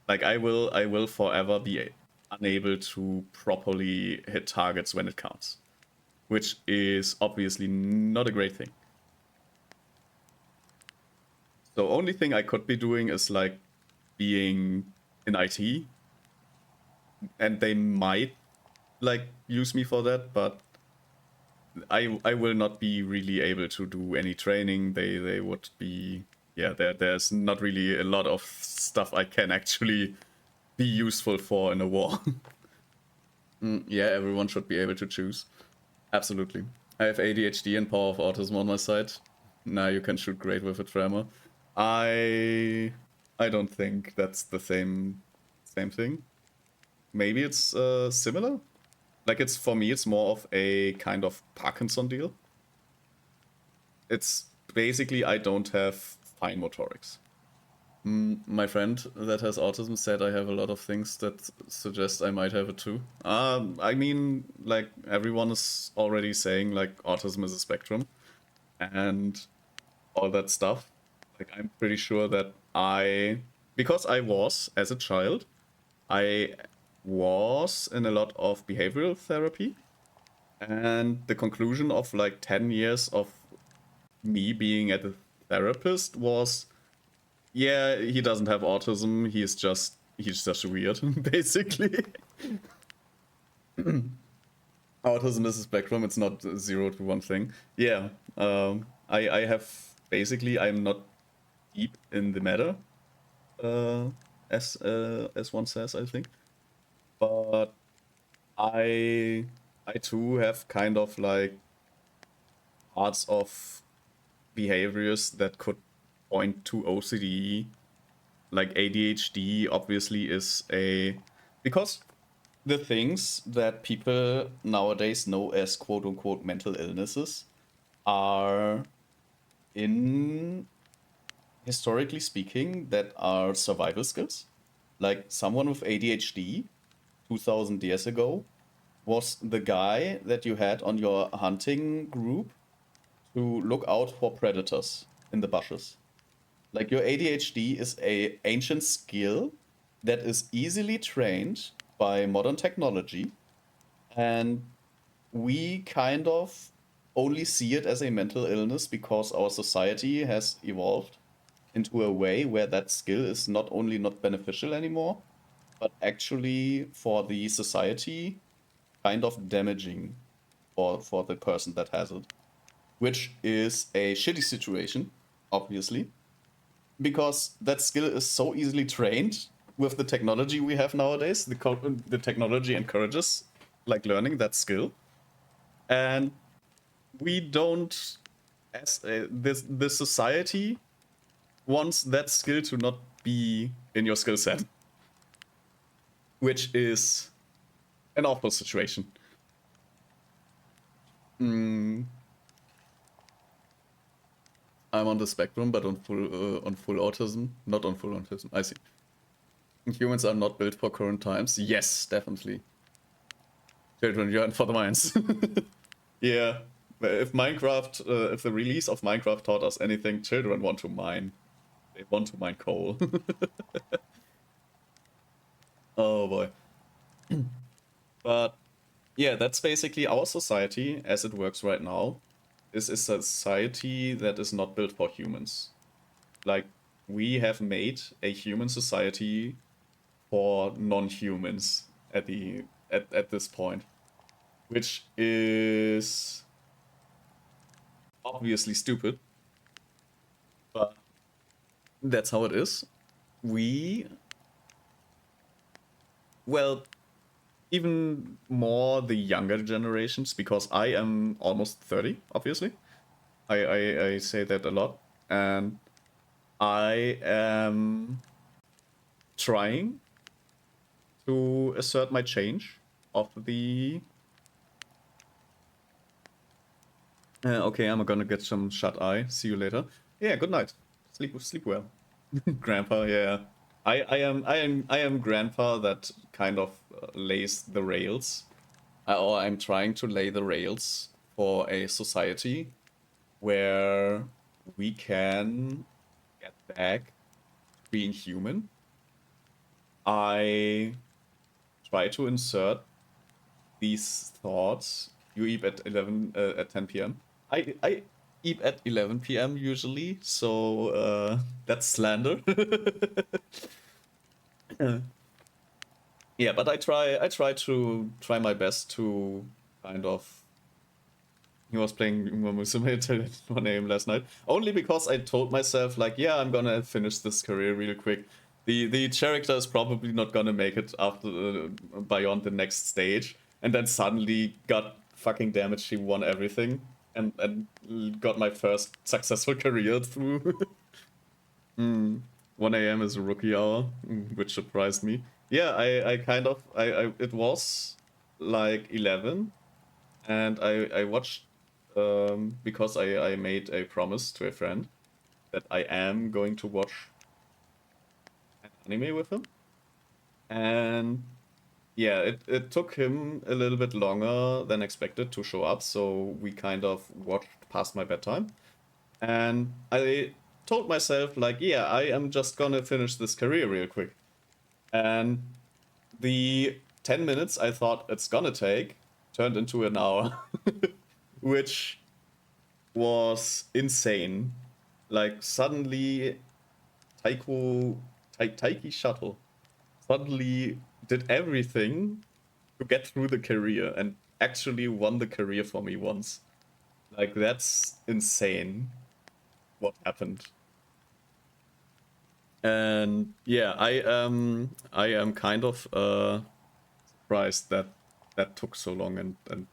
like, I will forever be unable to properly hit targets when it counts, which is obviously not a great thing. So only thing I could be doing is like being in IT, and they might like use me for that, but I will not be really able to do any training. They would be, yeah, there's not really a lot of stuff I can actually be useful for in a war. Yeah, everyone should be able to choose. Absolutely. I have ADHD and power of autism on my side. Now you can shoot great with a tremor. I I don't think that's the same same thing. Maybe it's similar. Like it's for me, it's more of a kind of Parkinson deal. It's basically I don't have fine motorics. My friend that has autism said I have a lot of things that suggest I might have it too. I mean, like everyone is already saying like autism is a spectrum and all that stuff. Like I'm pretty sure that because I was as a child, I was in a lot of behavioral therapy, and the conclusion of like 10 years of me being at a therapist was, yeah, he doesn't have autism, he's just weird, basically. Autism is a spectrum, it's not 0 to 1 thing. Yeah, I have basically, I'm not deep in the matter, uh, as one says, I think. But I too have kind of like parts of behaviors that could point to OCD. Like ADHD obviously is because the things that people nowadays know as quote unquote mental illnesses are, in historically speaking, that are survival skills. Like someone with ADHD 2000 years ago was the guy that you had on your hunting group to look out for predators in the bushes. Like your ADHD is a ancient skill that is easily trained by modern technology, and we kind of only see it as a mental illness because our society has evolved into a way where that skill is not only not beneficial anymore, but actually for the society kind of damaging for the person that has it, which is a shitty situation, obviously, because that skill is so easily trained with the technology we have nowadays. The technology encourages like learning that skill, and we don't, as this society wants that skill to not be in your skill set, which is an awful situation. I'm on the spectrum, but on full autism, not on full autism. I see. Humans are not built for current times. Yes, definitely. Children yearn for the mines. Yeah, if the release of Minecraft taught us anything, children want to mine. They want to mine coal. Oh boy. But yeah, that's basically our society as it works right now. Is a society that is not built for humans. Like we have made a human society for non-humans at this point, which is obviously stupid, but that's how it is. We, well, even more the younger generations, because I am almost 30, obviously. I say that a lot, and I am trying to assert my change of the. Okay, I'm gonna get some shut eye. See you later. Yeah, good night. Sleep well. Grandpa, yeah. I am grandpa that kind of lays the rails. Or I'm trying to lay the rails for a society where we can get back being human. I try to insert these thoughts. You eat at 10 p.m. I eat at 11 p.m. usually, so that's slander. Yeah, but I try to try my best to kind of. He was playing Uma Musume till 1 a.m. last night, only because I told myself like, yeah, I'm gonna finish this career real quick. The character is probably not gonna make it after beyond the next stage, and then suddenly got fucking damaged. She won everything and got my first successful career through. 1 a.m. is a rookie hour, which surprised me. yeah, I kind of I it was like 11, and I watched because I made a promise to a friend that I am going to watch an anime with him, and yeah, it took him a little bit longer than expected to show up, so we kind of watched past my bedtime, and I told myself like, yeah, I am just gonna finish this career real quick, and the 10 minutes I thought it's gonna take turned into an hour, which was insane. Like suddenly Taiki Shuttle suddenly did everything to get through the career and actually won the career for me once. Like that's insane what happened. And yeah, I am kind of surprised that that took so long, and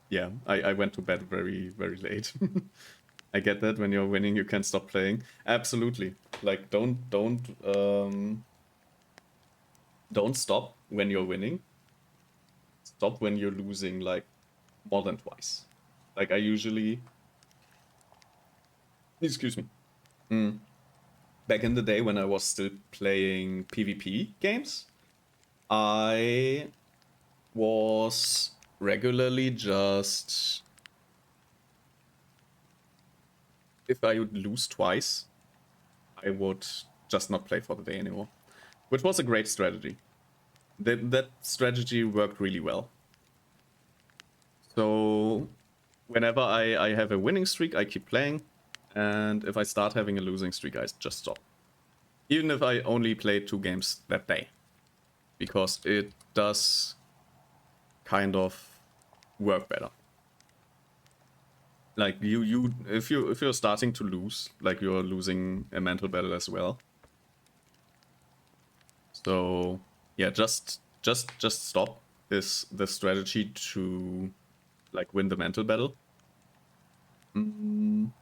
yeah, I went to bed very late. I get that when you're winning you can't stop playing. Absolutely. Like don't stop when you're winning. Stop when you're losing like more than twice. Like I usually excuse me. Mm. Back in the day when I was still playing PvP games, I was regularly just if I would lose twice, I would just not play for the day anymore. Which was a great strategy. That strategy worked really well. So whenever I have a winning streak, I keep playing. And if I start having a losing streak, I just stop. Even if I only play 2 games that day. Because it does kind of work better. Like if you're starting to lose, like you're losing a mental battle as well. So yeah, just stop is the strategy to like win the mental battle. Mm.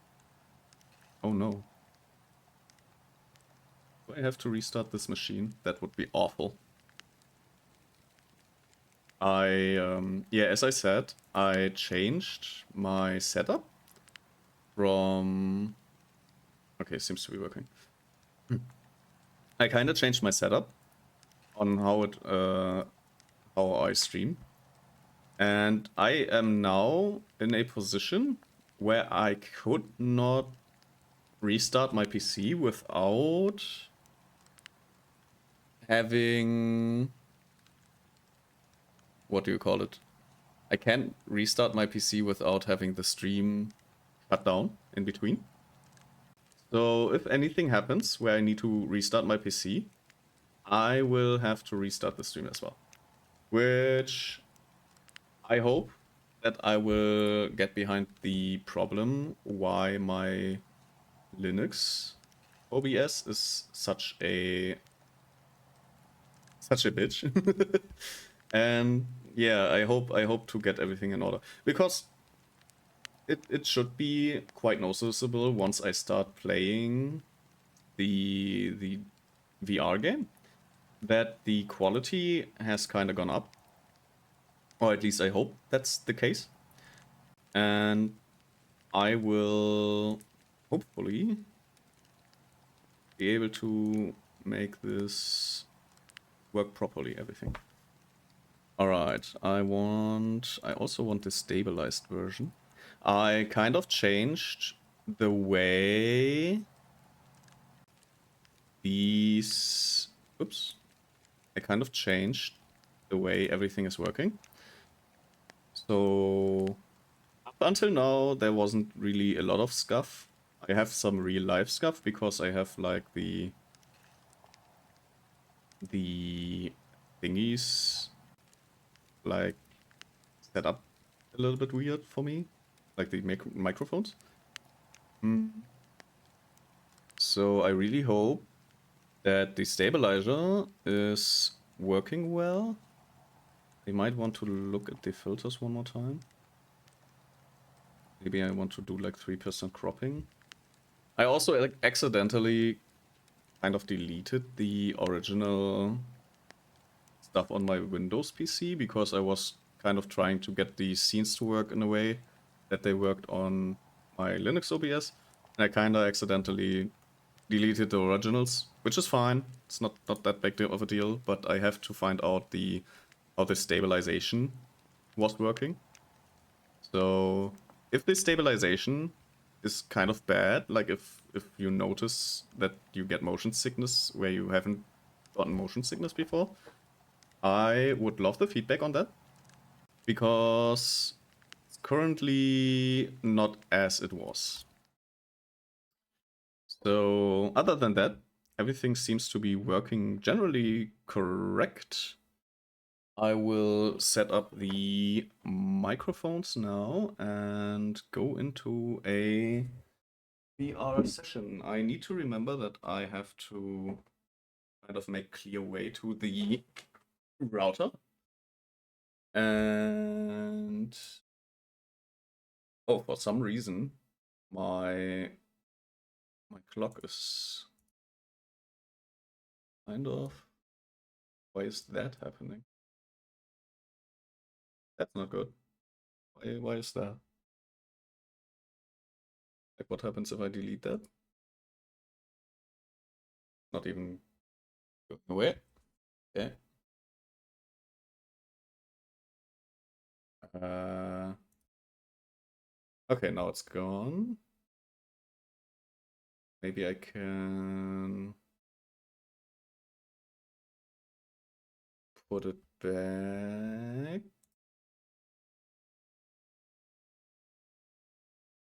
Oh no. Do I have to restart this machine? That would be awful. Yeah, as I said, I changed my setup from... Okay, seems to be working. I kind of changed my setup on how I stream. And I am now in a position where I could not restart my PC without having... What do you call it? I can't restart my PC without having the stream shut down in between. So if anything happens where I need to restart my PC, I will have to restart the stream as well. Which I hope that I will get behind the problem why my Linux OBS is such a bitch. And yeah, I hope to get everything in order. Because it should be quite noticeable once I start playing the VR game that the quality has kind of gone up, or at least I hope that's the case. And I will hopefully be able to make this work properly, everything. Alright, I also want the stabilized version. I kind of changed the way these... Oops. I kind of changed the way everything is working. So up until now, there wasn't really a lot of scuff. I have some real life scuff because I have like the thingies like set up a little bit weird for me, like the microphones. So I really hope that the stabilizer is working well. I might want to look at the filters one more time. Maybe I want to do like 3% cropping. I also like accidentally kind of deleted the original stuff on my Windows PC because I was kind of trying to get the scenes to work in a way that they worked on my Linux OBS, and I kind of accidentally deleted the originals, which is fine. It's not that big of a deal, but I have to find out how the stabilization was working. So if the stabilization is kind of bad, like if you notice that you get motion sickness where you haven't gotten motion sickness before, I would love the feedback on that because it's currently not as it was. So other than that, everything seems to be working generally correct. I will set up the microphones now and go into a VR session. I need to remember that I have to kind of make clear way to the router. And oh, for some reason, my clock is kind of. Why is that happening? That's not good. Why is that? Like, what happens if I delete that? Not even going away. Okay. Uh, okay, now it's gone. Maybe I can put it back.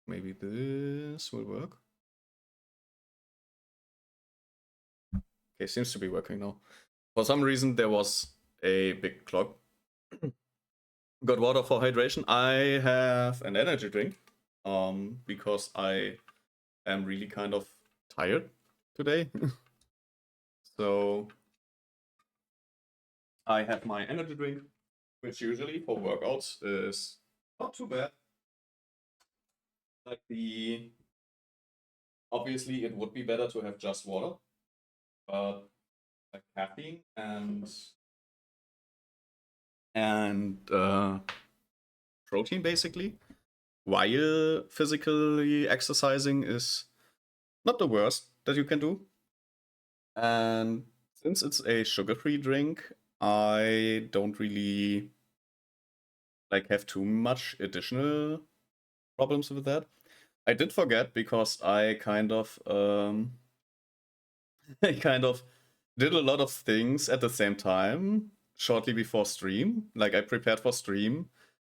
Maybe this will work. Okay, seems to be working now. For some reason, there was a big clock. Got water for hydration. I have an energy drink because I am really kind of tired today. So I have my energy drink, which usually for workouts is not too bad. Like obviously it would be better to have just water, but like caffeine and protein basically while physically exercising is not the worst that you can do. And since it's a sugar-free drink, I don't really like have too much additional problems with that. I did forget because I kind of I kind of did a lot of things at the same time shortly before stream. Like I prepared for stream,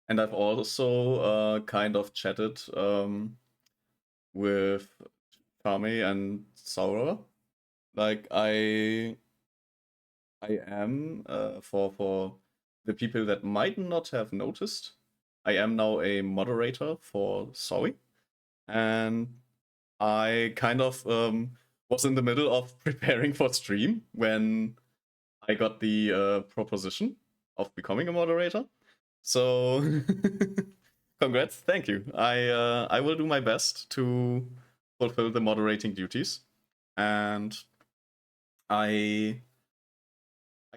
and I've also kind of chatted with Kame and Saura. Like I am for the people that might not have noticed, I am now a moderator for Sorry, and I kind of was in the middle of preparing for stream when I got the proposition of becoming a moderator. So, congrats, thank you. I will do my best to fulfill the moderating duties, and I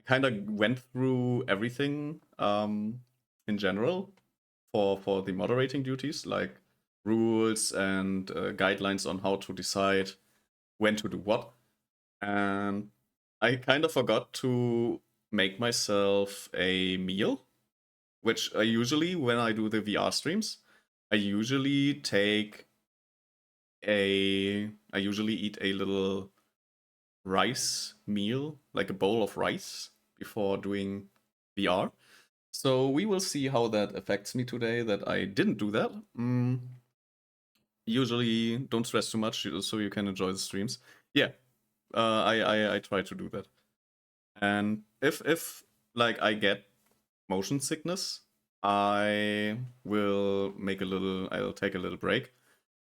kind of went through everything in general for the moderating duties, like rules and guidelines on how to decide when to do what. And I kind of forgot to make myself a meal, which I usually, when I do the VR streams, I usually I usually eat a little rice meal, like a bowl of rice before doing VR. So we will see how that affects me today that I didn't do that. Usually don't stress too much so you can enjoy the streams. Yeah, I try to do that. And if like I get motion sickness, I'll take a little break.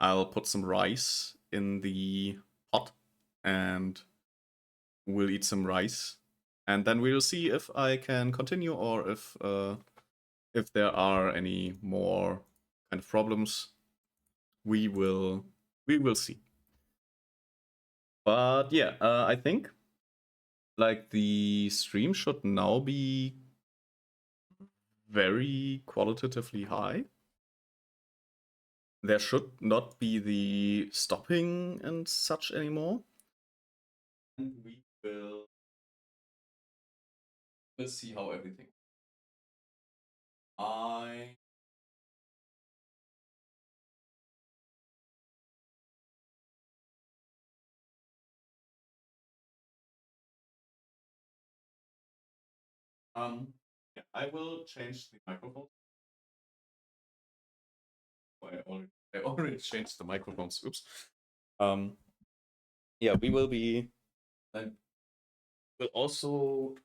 I'll put some rice in the pot and we'll eat some rice. And then we'll see if I can continue or if there are any more kind of problems. We will see. But yeah, I think like the stream should now be very qualitatively high. There should not be the stopping and such anymore. And we'll see how everything. Yeah, I will change the microphone. I already changed the microphones. Oops. Um, yeah, we will be. And we'll also.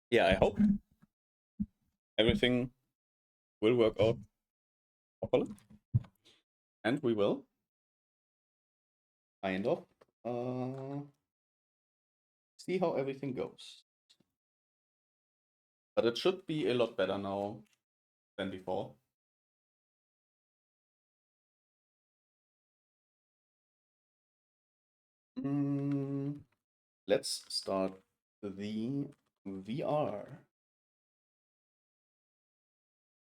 Yeah, I hope everything will work out properly, and we will kind of see how everything goes. But it should be a lot better now than before. Let's start the VR.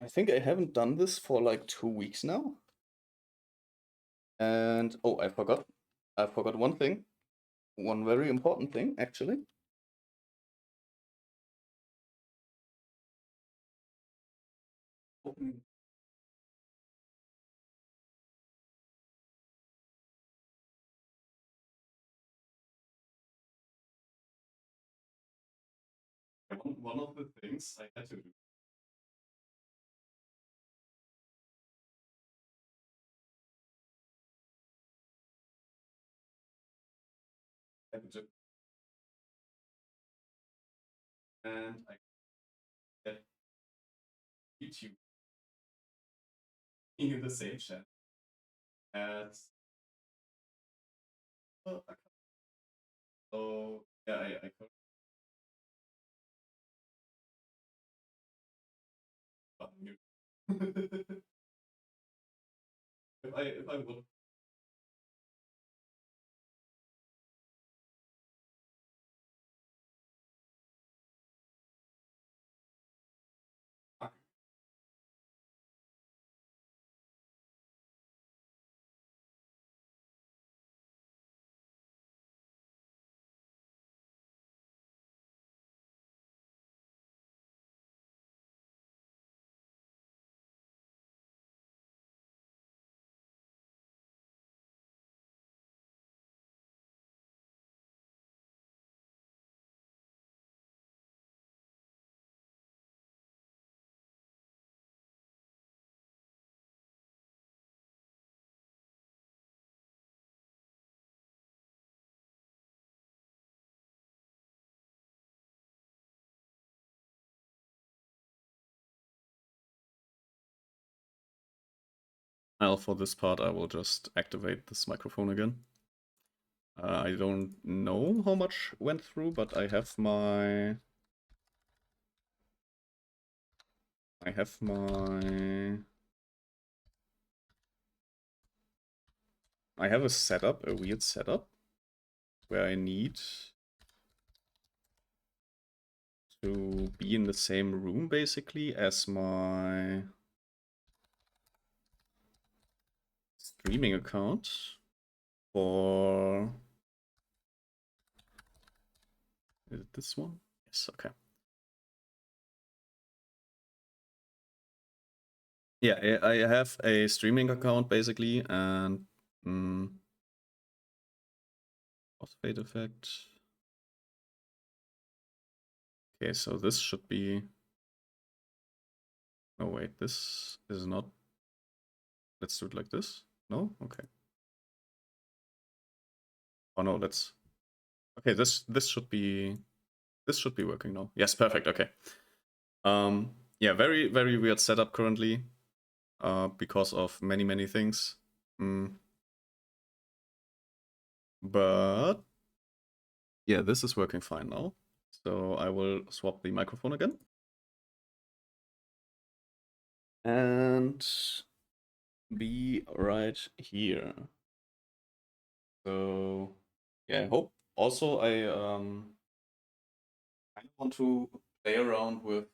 I think I haven't done this for like 2 weeks now. And oh, I forgot one thing. One very important thing, actually. One of the things I had to do. And I get YouTube in the same chat as so yeah, I could unmute. If I would. Well, for this part, I will just activate this microphone again. I don't know how much went through, but I have my I have a setup, a weird setup, where I need to be in the same room basically as my streaming account for. Is it this one? Yes, okay. Yeah, I have a streaming account basically, and phosphate effect. Okay, so this should be. Oh wait, this is not. Let's do it like this. No, okay. Oh no, let's. Okay, this should be working now. Yes, perfect. Okay. Yeah, very very weird setup currently, because of many things. But yeah, this is working fine now. So I will swap the microphone again. And be right here. So yeah, I hope also I want to play around with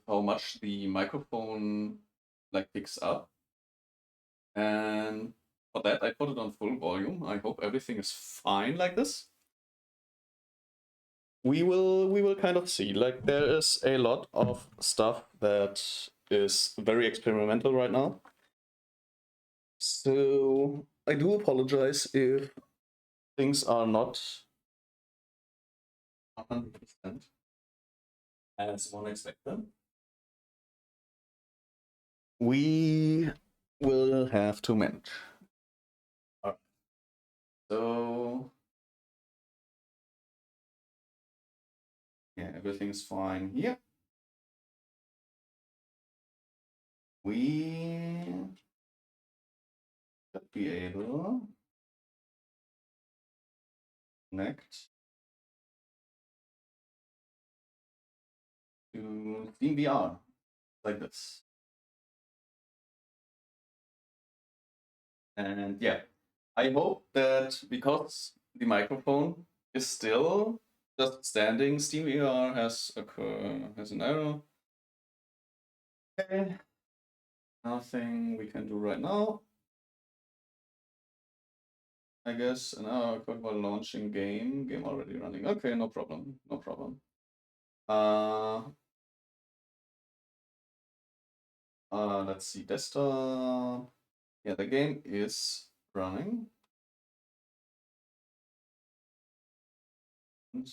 how much the microphone like picks up. And for that I put it on full volume. I hope everything is fine like this. We will kind of see. Like there is a lot of stuff that is very experimental right now. So I do apologize if things are not 100% as one expected. We will have to manage. Alright. So yeah, everything's fine here. We should be able to connect to Steam VR like this. And yeah, I hope that because the microphone is still just standing, Steam VR has an error. Okay, nothing we can do right now. I guess an hour code while launching game already running. Okay, no problem, no problem. Let's see, desktop. Yeah, the game is running. And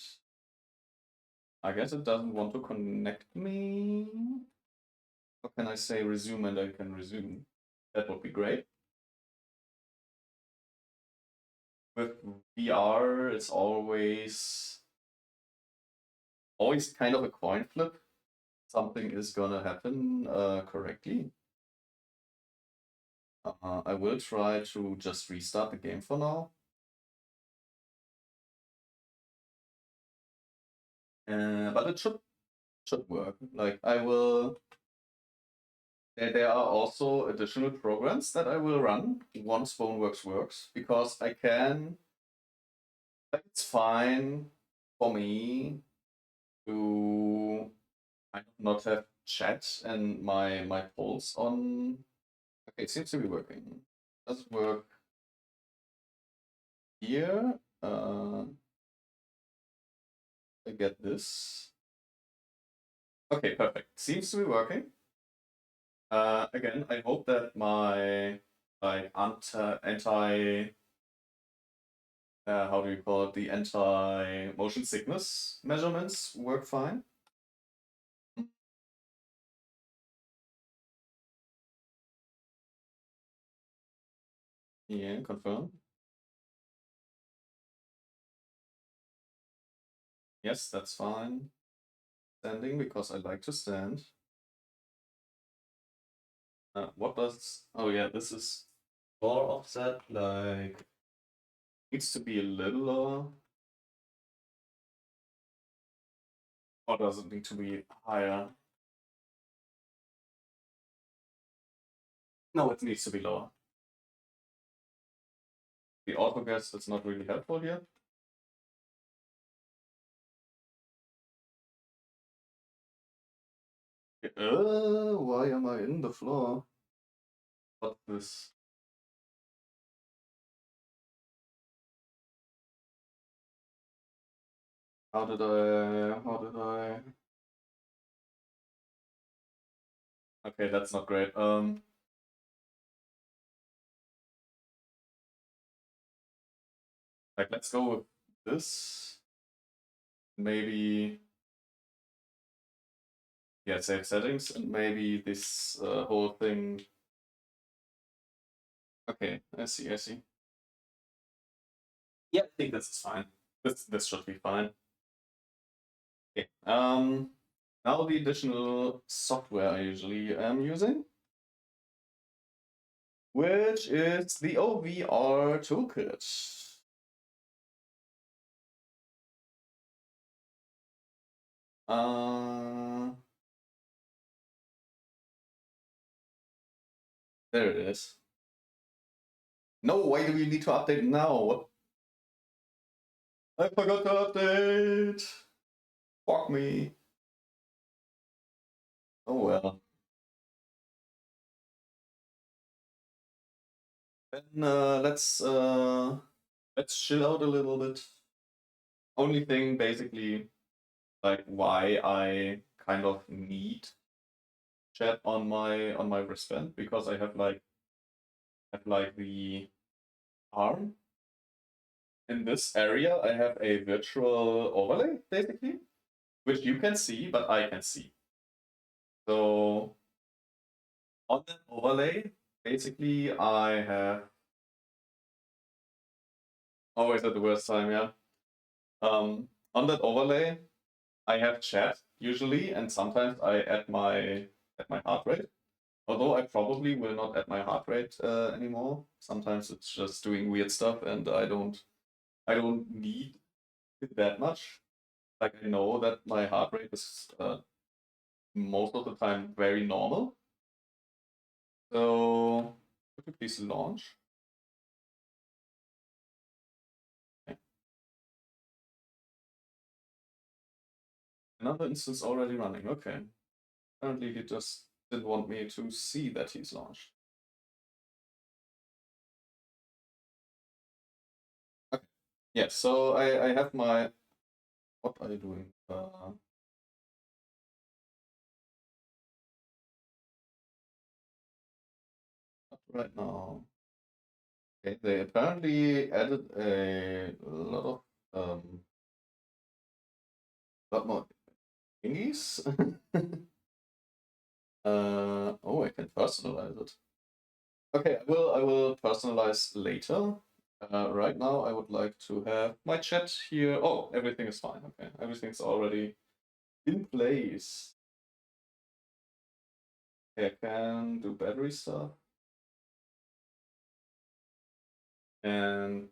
I guess it doesn't want to connect me. How can I say resume and I can resume? That would be great. With VR, it's always kind of a coin flip. Something is gonna happen correctly. I will try to just restart the game for now. But it should work. Like I will. There are also additional programs that I will run once Boneworks works because I can. Like, it's fine for me to not have chat and my polls on. Okay, it seems to be working. Does it work here? I get this. Okay, perfect. Seems to be working. Again, I hope that my like anti how do you call it, the anti motion sickness measurements work fine. Yeah, confirm. Yes, that's fine. Standing because I like to stand. What does? Oh yeah, this is floor offset. Like needs to be a little lower. Or does it need to be higher? No, it needs to be lower. The auto guess is not really helpful here. Why am I in the floor? What's this? How did I? Okay, that's not great. Like let's go with this. Maybe, yeah, save settings and maybe this whole thing. Okay, I see. Yeah, I think this is fine. This should be fine. Okay. Now the additional software I usually am using, which is the OVR toolkit. Uh, There it is. No, why do you need to update it now? What? I forgot to update. Fuck me. Oh well. Then let's chill out a little bit. Only thing basically like why I kind of need chat on my wristband because I have like the arm. In this area I have a virtual overlay basically, which you can see, but I can see. So on that overlay, basically I have always at the worst time, yeah. On that overlay, I have chat usually, and sometimes I add my heart rate. Although I probably will not add my heart rate anymore. Sometimes it's just doing weird stuff, and I don't need it that much. Like I know that my heart rate is most of the time very normal. So could you please launch? Okay. Another instance already running. Okay. Apparently he just didn't want me to see that he's launched. Okay. Yeah, so I have my what are you doing? Not right now. Okay, they apparently added a lot more thingies. Oh, I can personalize it. Okay, I will personalize later. Right now, I would like to have my chat here. Oh, everything is fine. Okay, everything's already in place. Okay, I can do battery stuff. And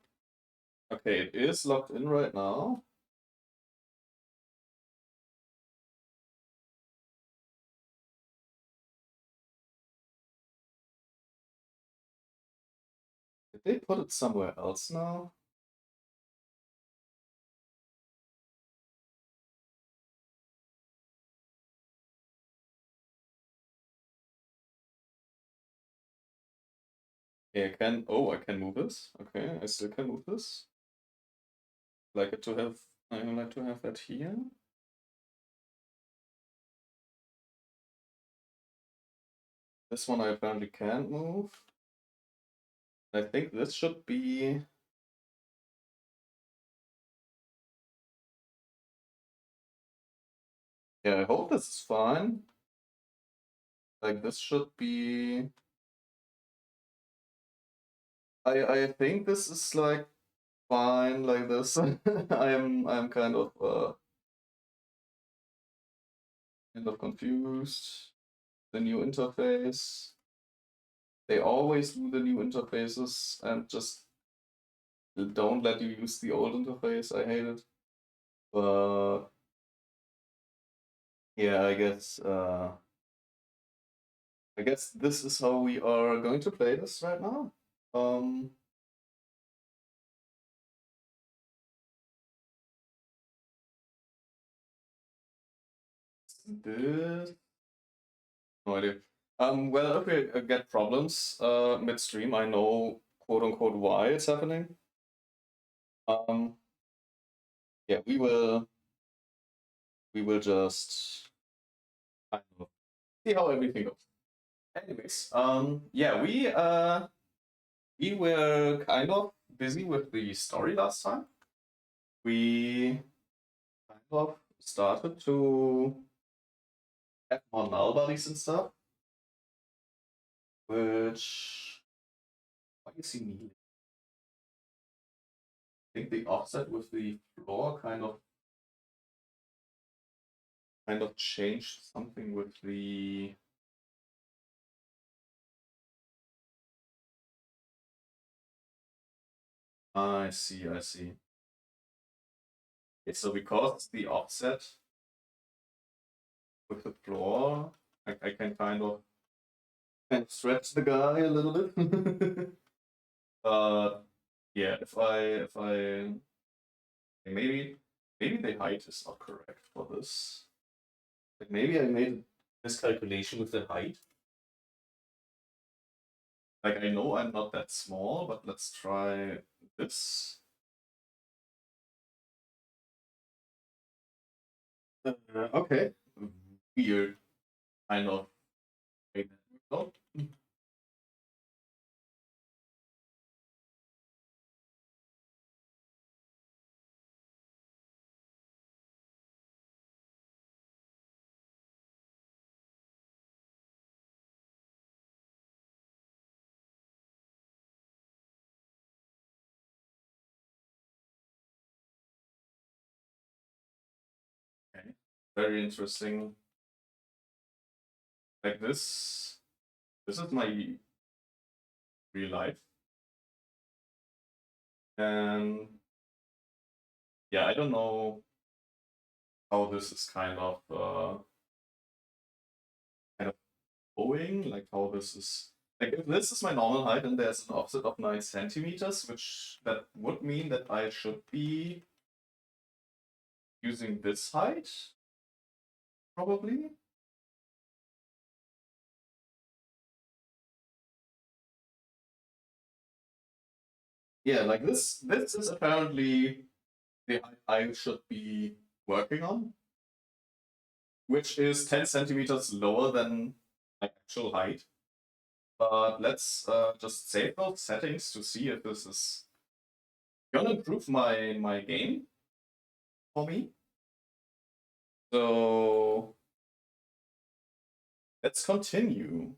okay, it is logged in right now. Did they put it somewhere else now? Okay, I can. Oh, I can move this. Okay, I still can move this. Like it to have. I would like to have that here. This one I apparently can't move. I think this should be. Yeah, I hope this is fine. Like this should be. I think this is like fine like this. I'm kind of confused. The new interface. They always do the new interfaces and just don't let you use the old interface. I hate it. But yeah, I guess this is how we are going to play this right now. Um this no idea. Well, if we get problems midstream, I know quote unquote why it's happening. Um yeah, we will just kind of see how everything goes. Anyways, yeah, we were kind of busy with the story last time. We kind of started to have more null bodies and stuff, which why you see me? I think the offset with the floor kind of changed something with the I see, I see. Okay, so because the offset with the floor, I can kind of kind of stretch the guy a little bit. Yeah, if I maybe the height is not correct for this. Like maybe I made a miscalculation with the height. Like I know I'm not that small, but let's try this. Okay. Weird kind of way that worked out. Okay. Very interesting. Like this is my real life. And yeah, I don't know how this is kind of going, like how this is like if this is my normal height and there's an offset of 9 centimeters, which that would mean that I should be using this height, probably. Yeah, like this is apparently the height I should be working on, which is 10 centimeters lower than my actual height. But let's just save those settings to see if this is gonna improve my game for me. So let's continue.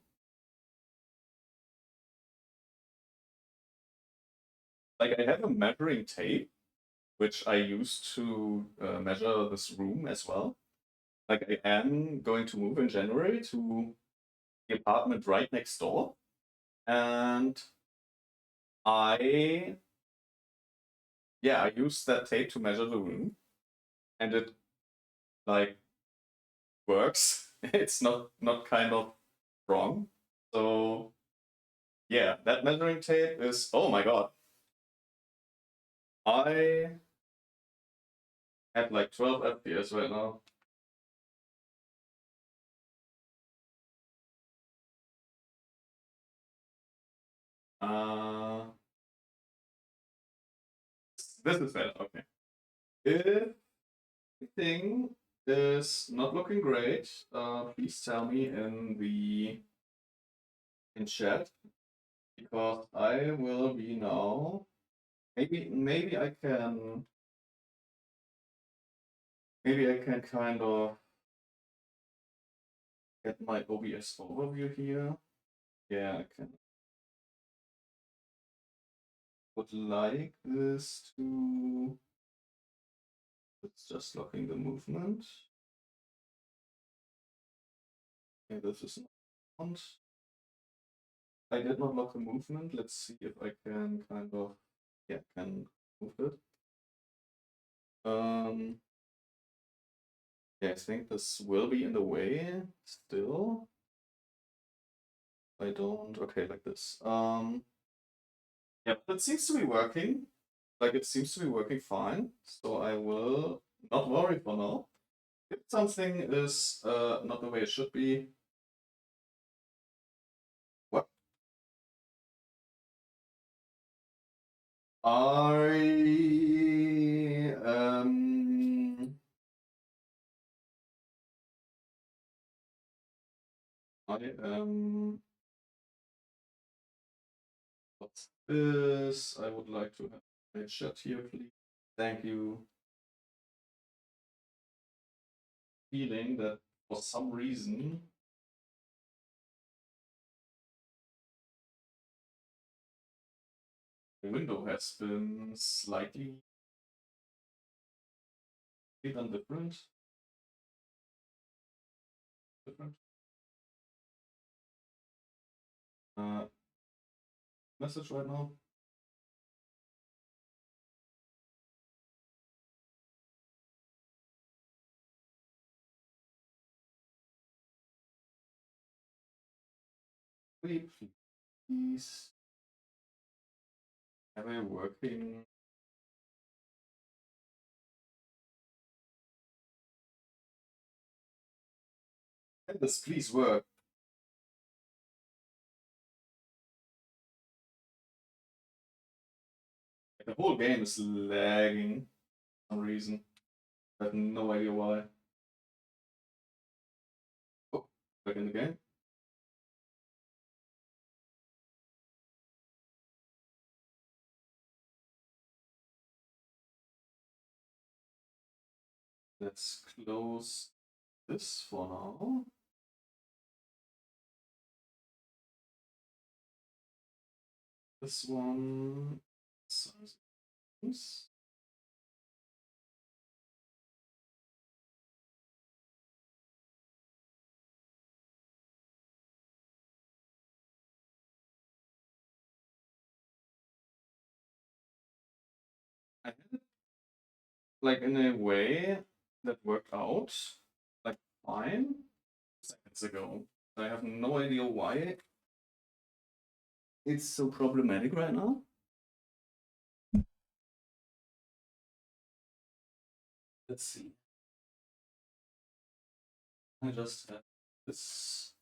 Like I have a measuring tape, which I use to measure this room as well. Like I am going to move in January to the apartment right next door, and I yeah, I used that tape to measure the room, and it like works. It's not kind of wrong. So yeah, that measuring tape is oh my god. I have like 12 FPS right now. Uh, this is better. Okay. If anything is not looking great, please tell me in chat because I will be now. Maybe I can kind of get my OBS overview here. Yeah, I can. Would like this to. It's just locking the movement. Okay, this is not. I did not lock the movement. Let's see if I can kind of. Yeah, can move it. Yeah, I think this will be in the way still. I don't. Okay, like this. Yeah, but it seems to be working. Like it seems to be working fine. So I will not worry for now. If something is not the way it should be, what? Um I what's this? I would like to have a chat here, please. Thank you. Feeling that for some reason the window has been slightly even different. Uh, message right now. please have a working. Can this please work? The whole game is lagging for some reason. I have no idea why. Oh, back in the game. Let's close this for now. This one. I had it like in a way that worked out like fine seconds ago. I have no idea why it's so problematic right now. Let's see. I just have this.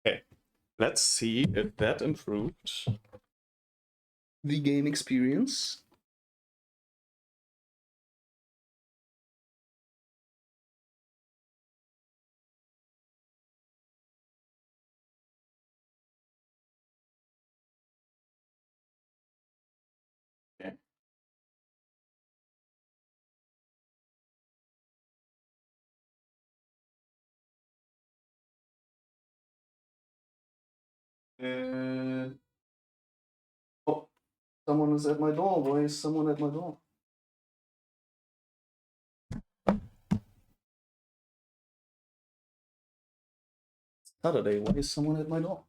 Okay, let's see if that improved the game experience. Okay. Oh, someone is at my door. Why is someone at my door? Saturday. Why is someone at my door?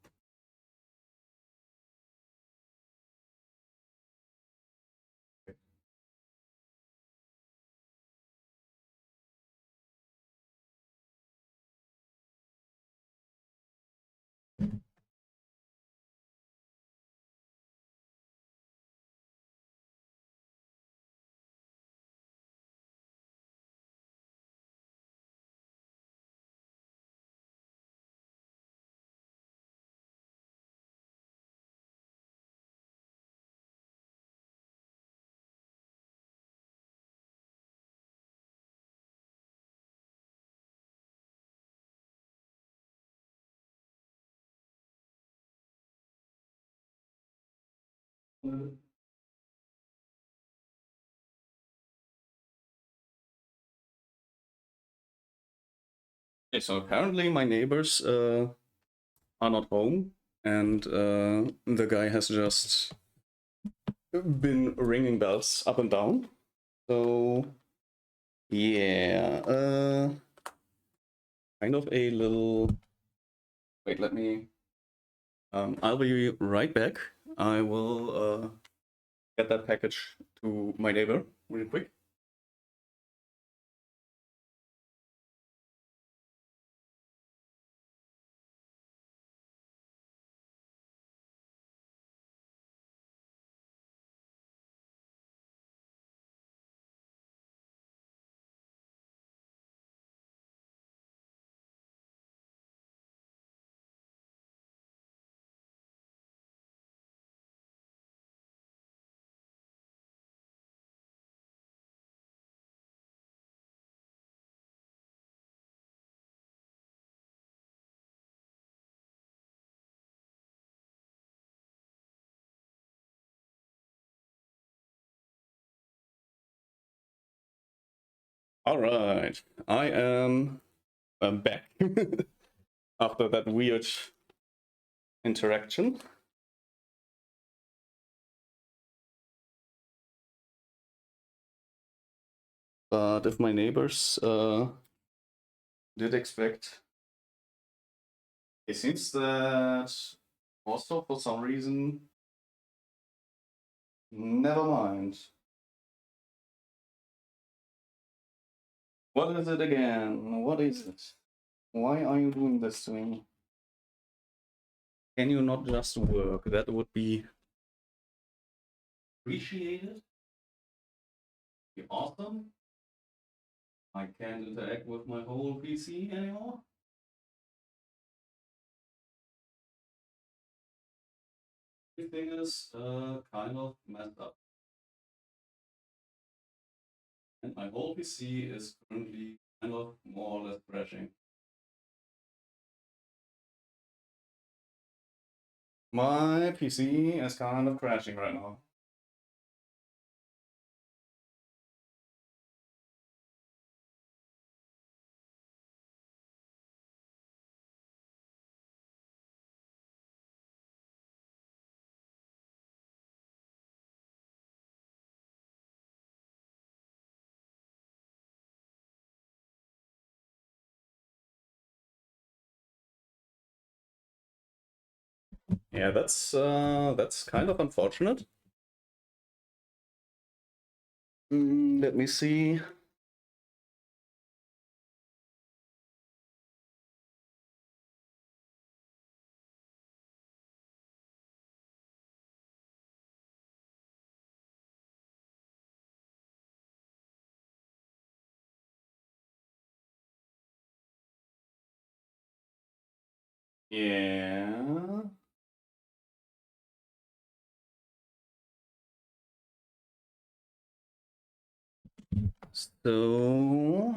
Okay, so apparently my neighbors are not home, and the guy has just been ringing bells up and down. So yeah, kind of a little. Wait, let me. I'll be right back. I will get that package to my neighbor real quick. All right, I am back after that weird interaction. But if my neighbors did expect, it seems that Also, for some reason, never mind. What is it again? What is it? Why are you doing this to me? Can you not just work? That would be appreciated. Be awesome. I can't interact with my whole PC anymore. Everything is kind of messed up. And my whole PC is currently kind of more or less crashing. My PC is kind of crashing right now. Yeah, that's kind of unfortunate. Let me see. Yeah. So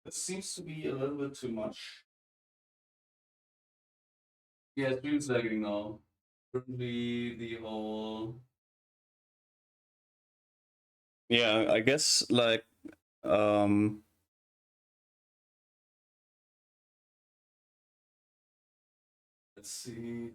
it seems to be a little bit too much. Yeah, it feels lagging now. Currently, the whole. Yeah, I guess like um let's see.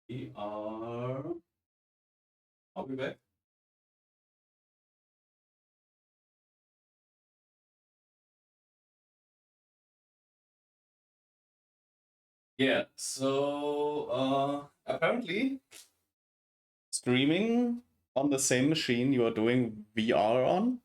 We are. I'll be back. Yeah, so apparently streaming on the same machine you are doing VR on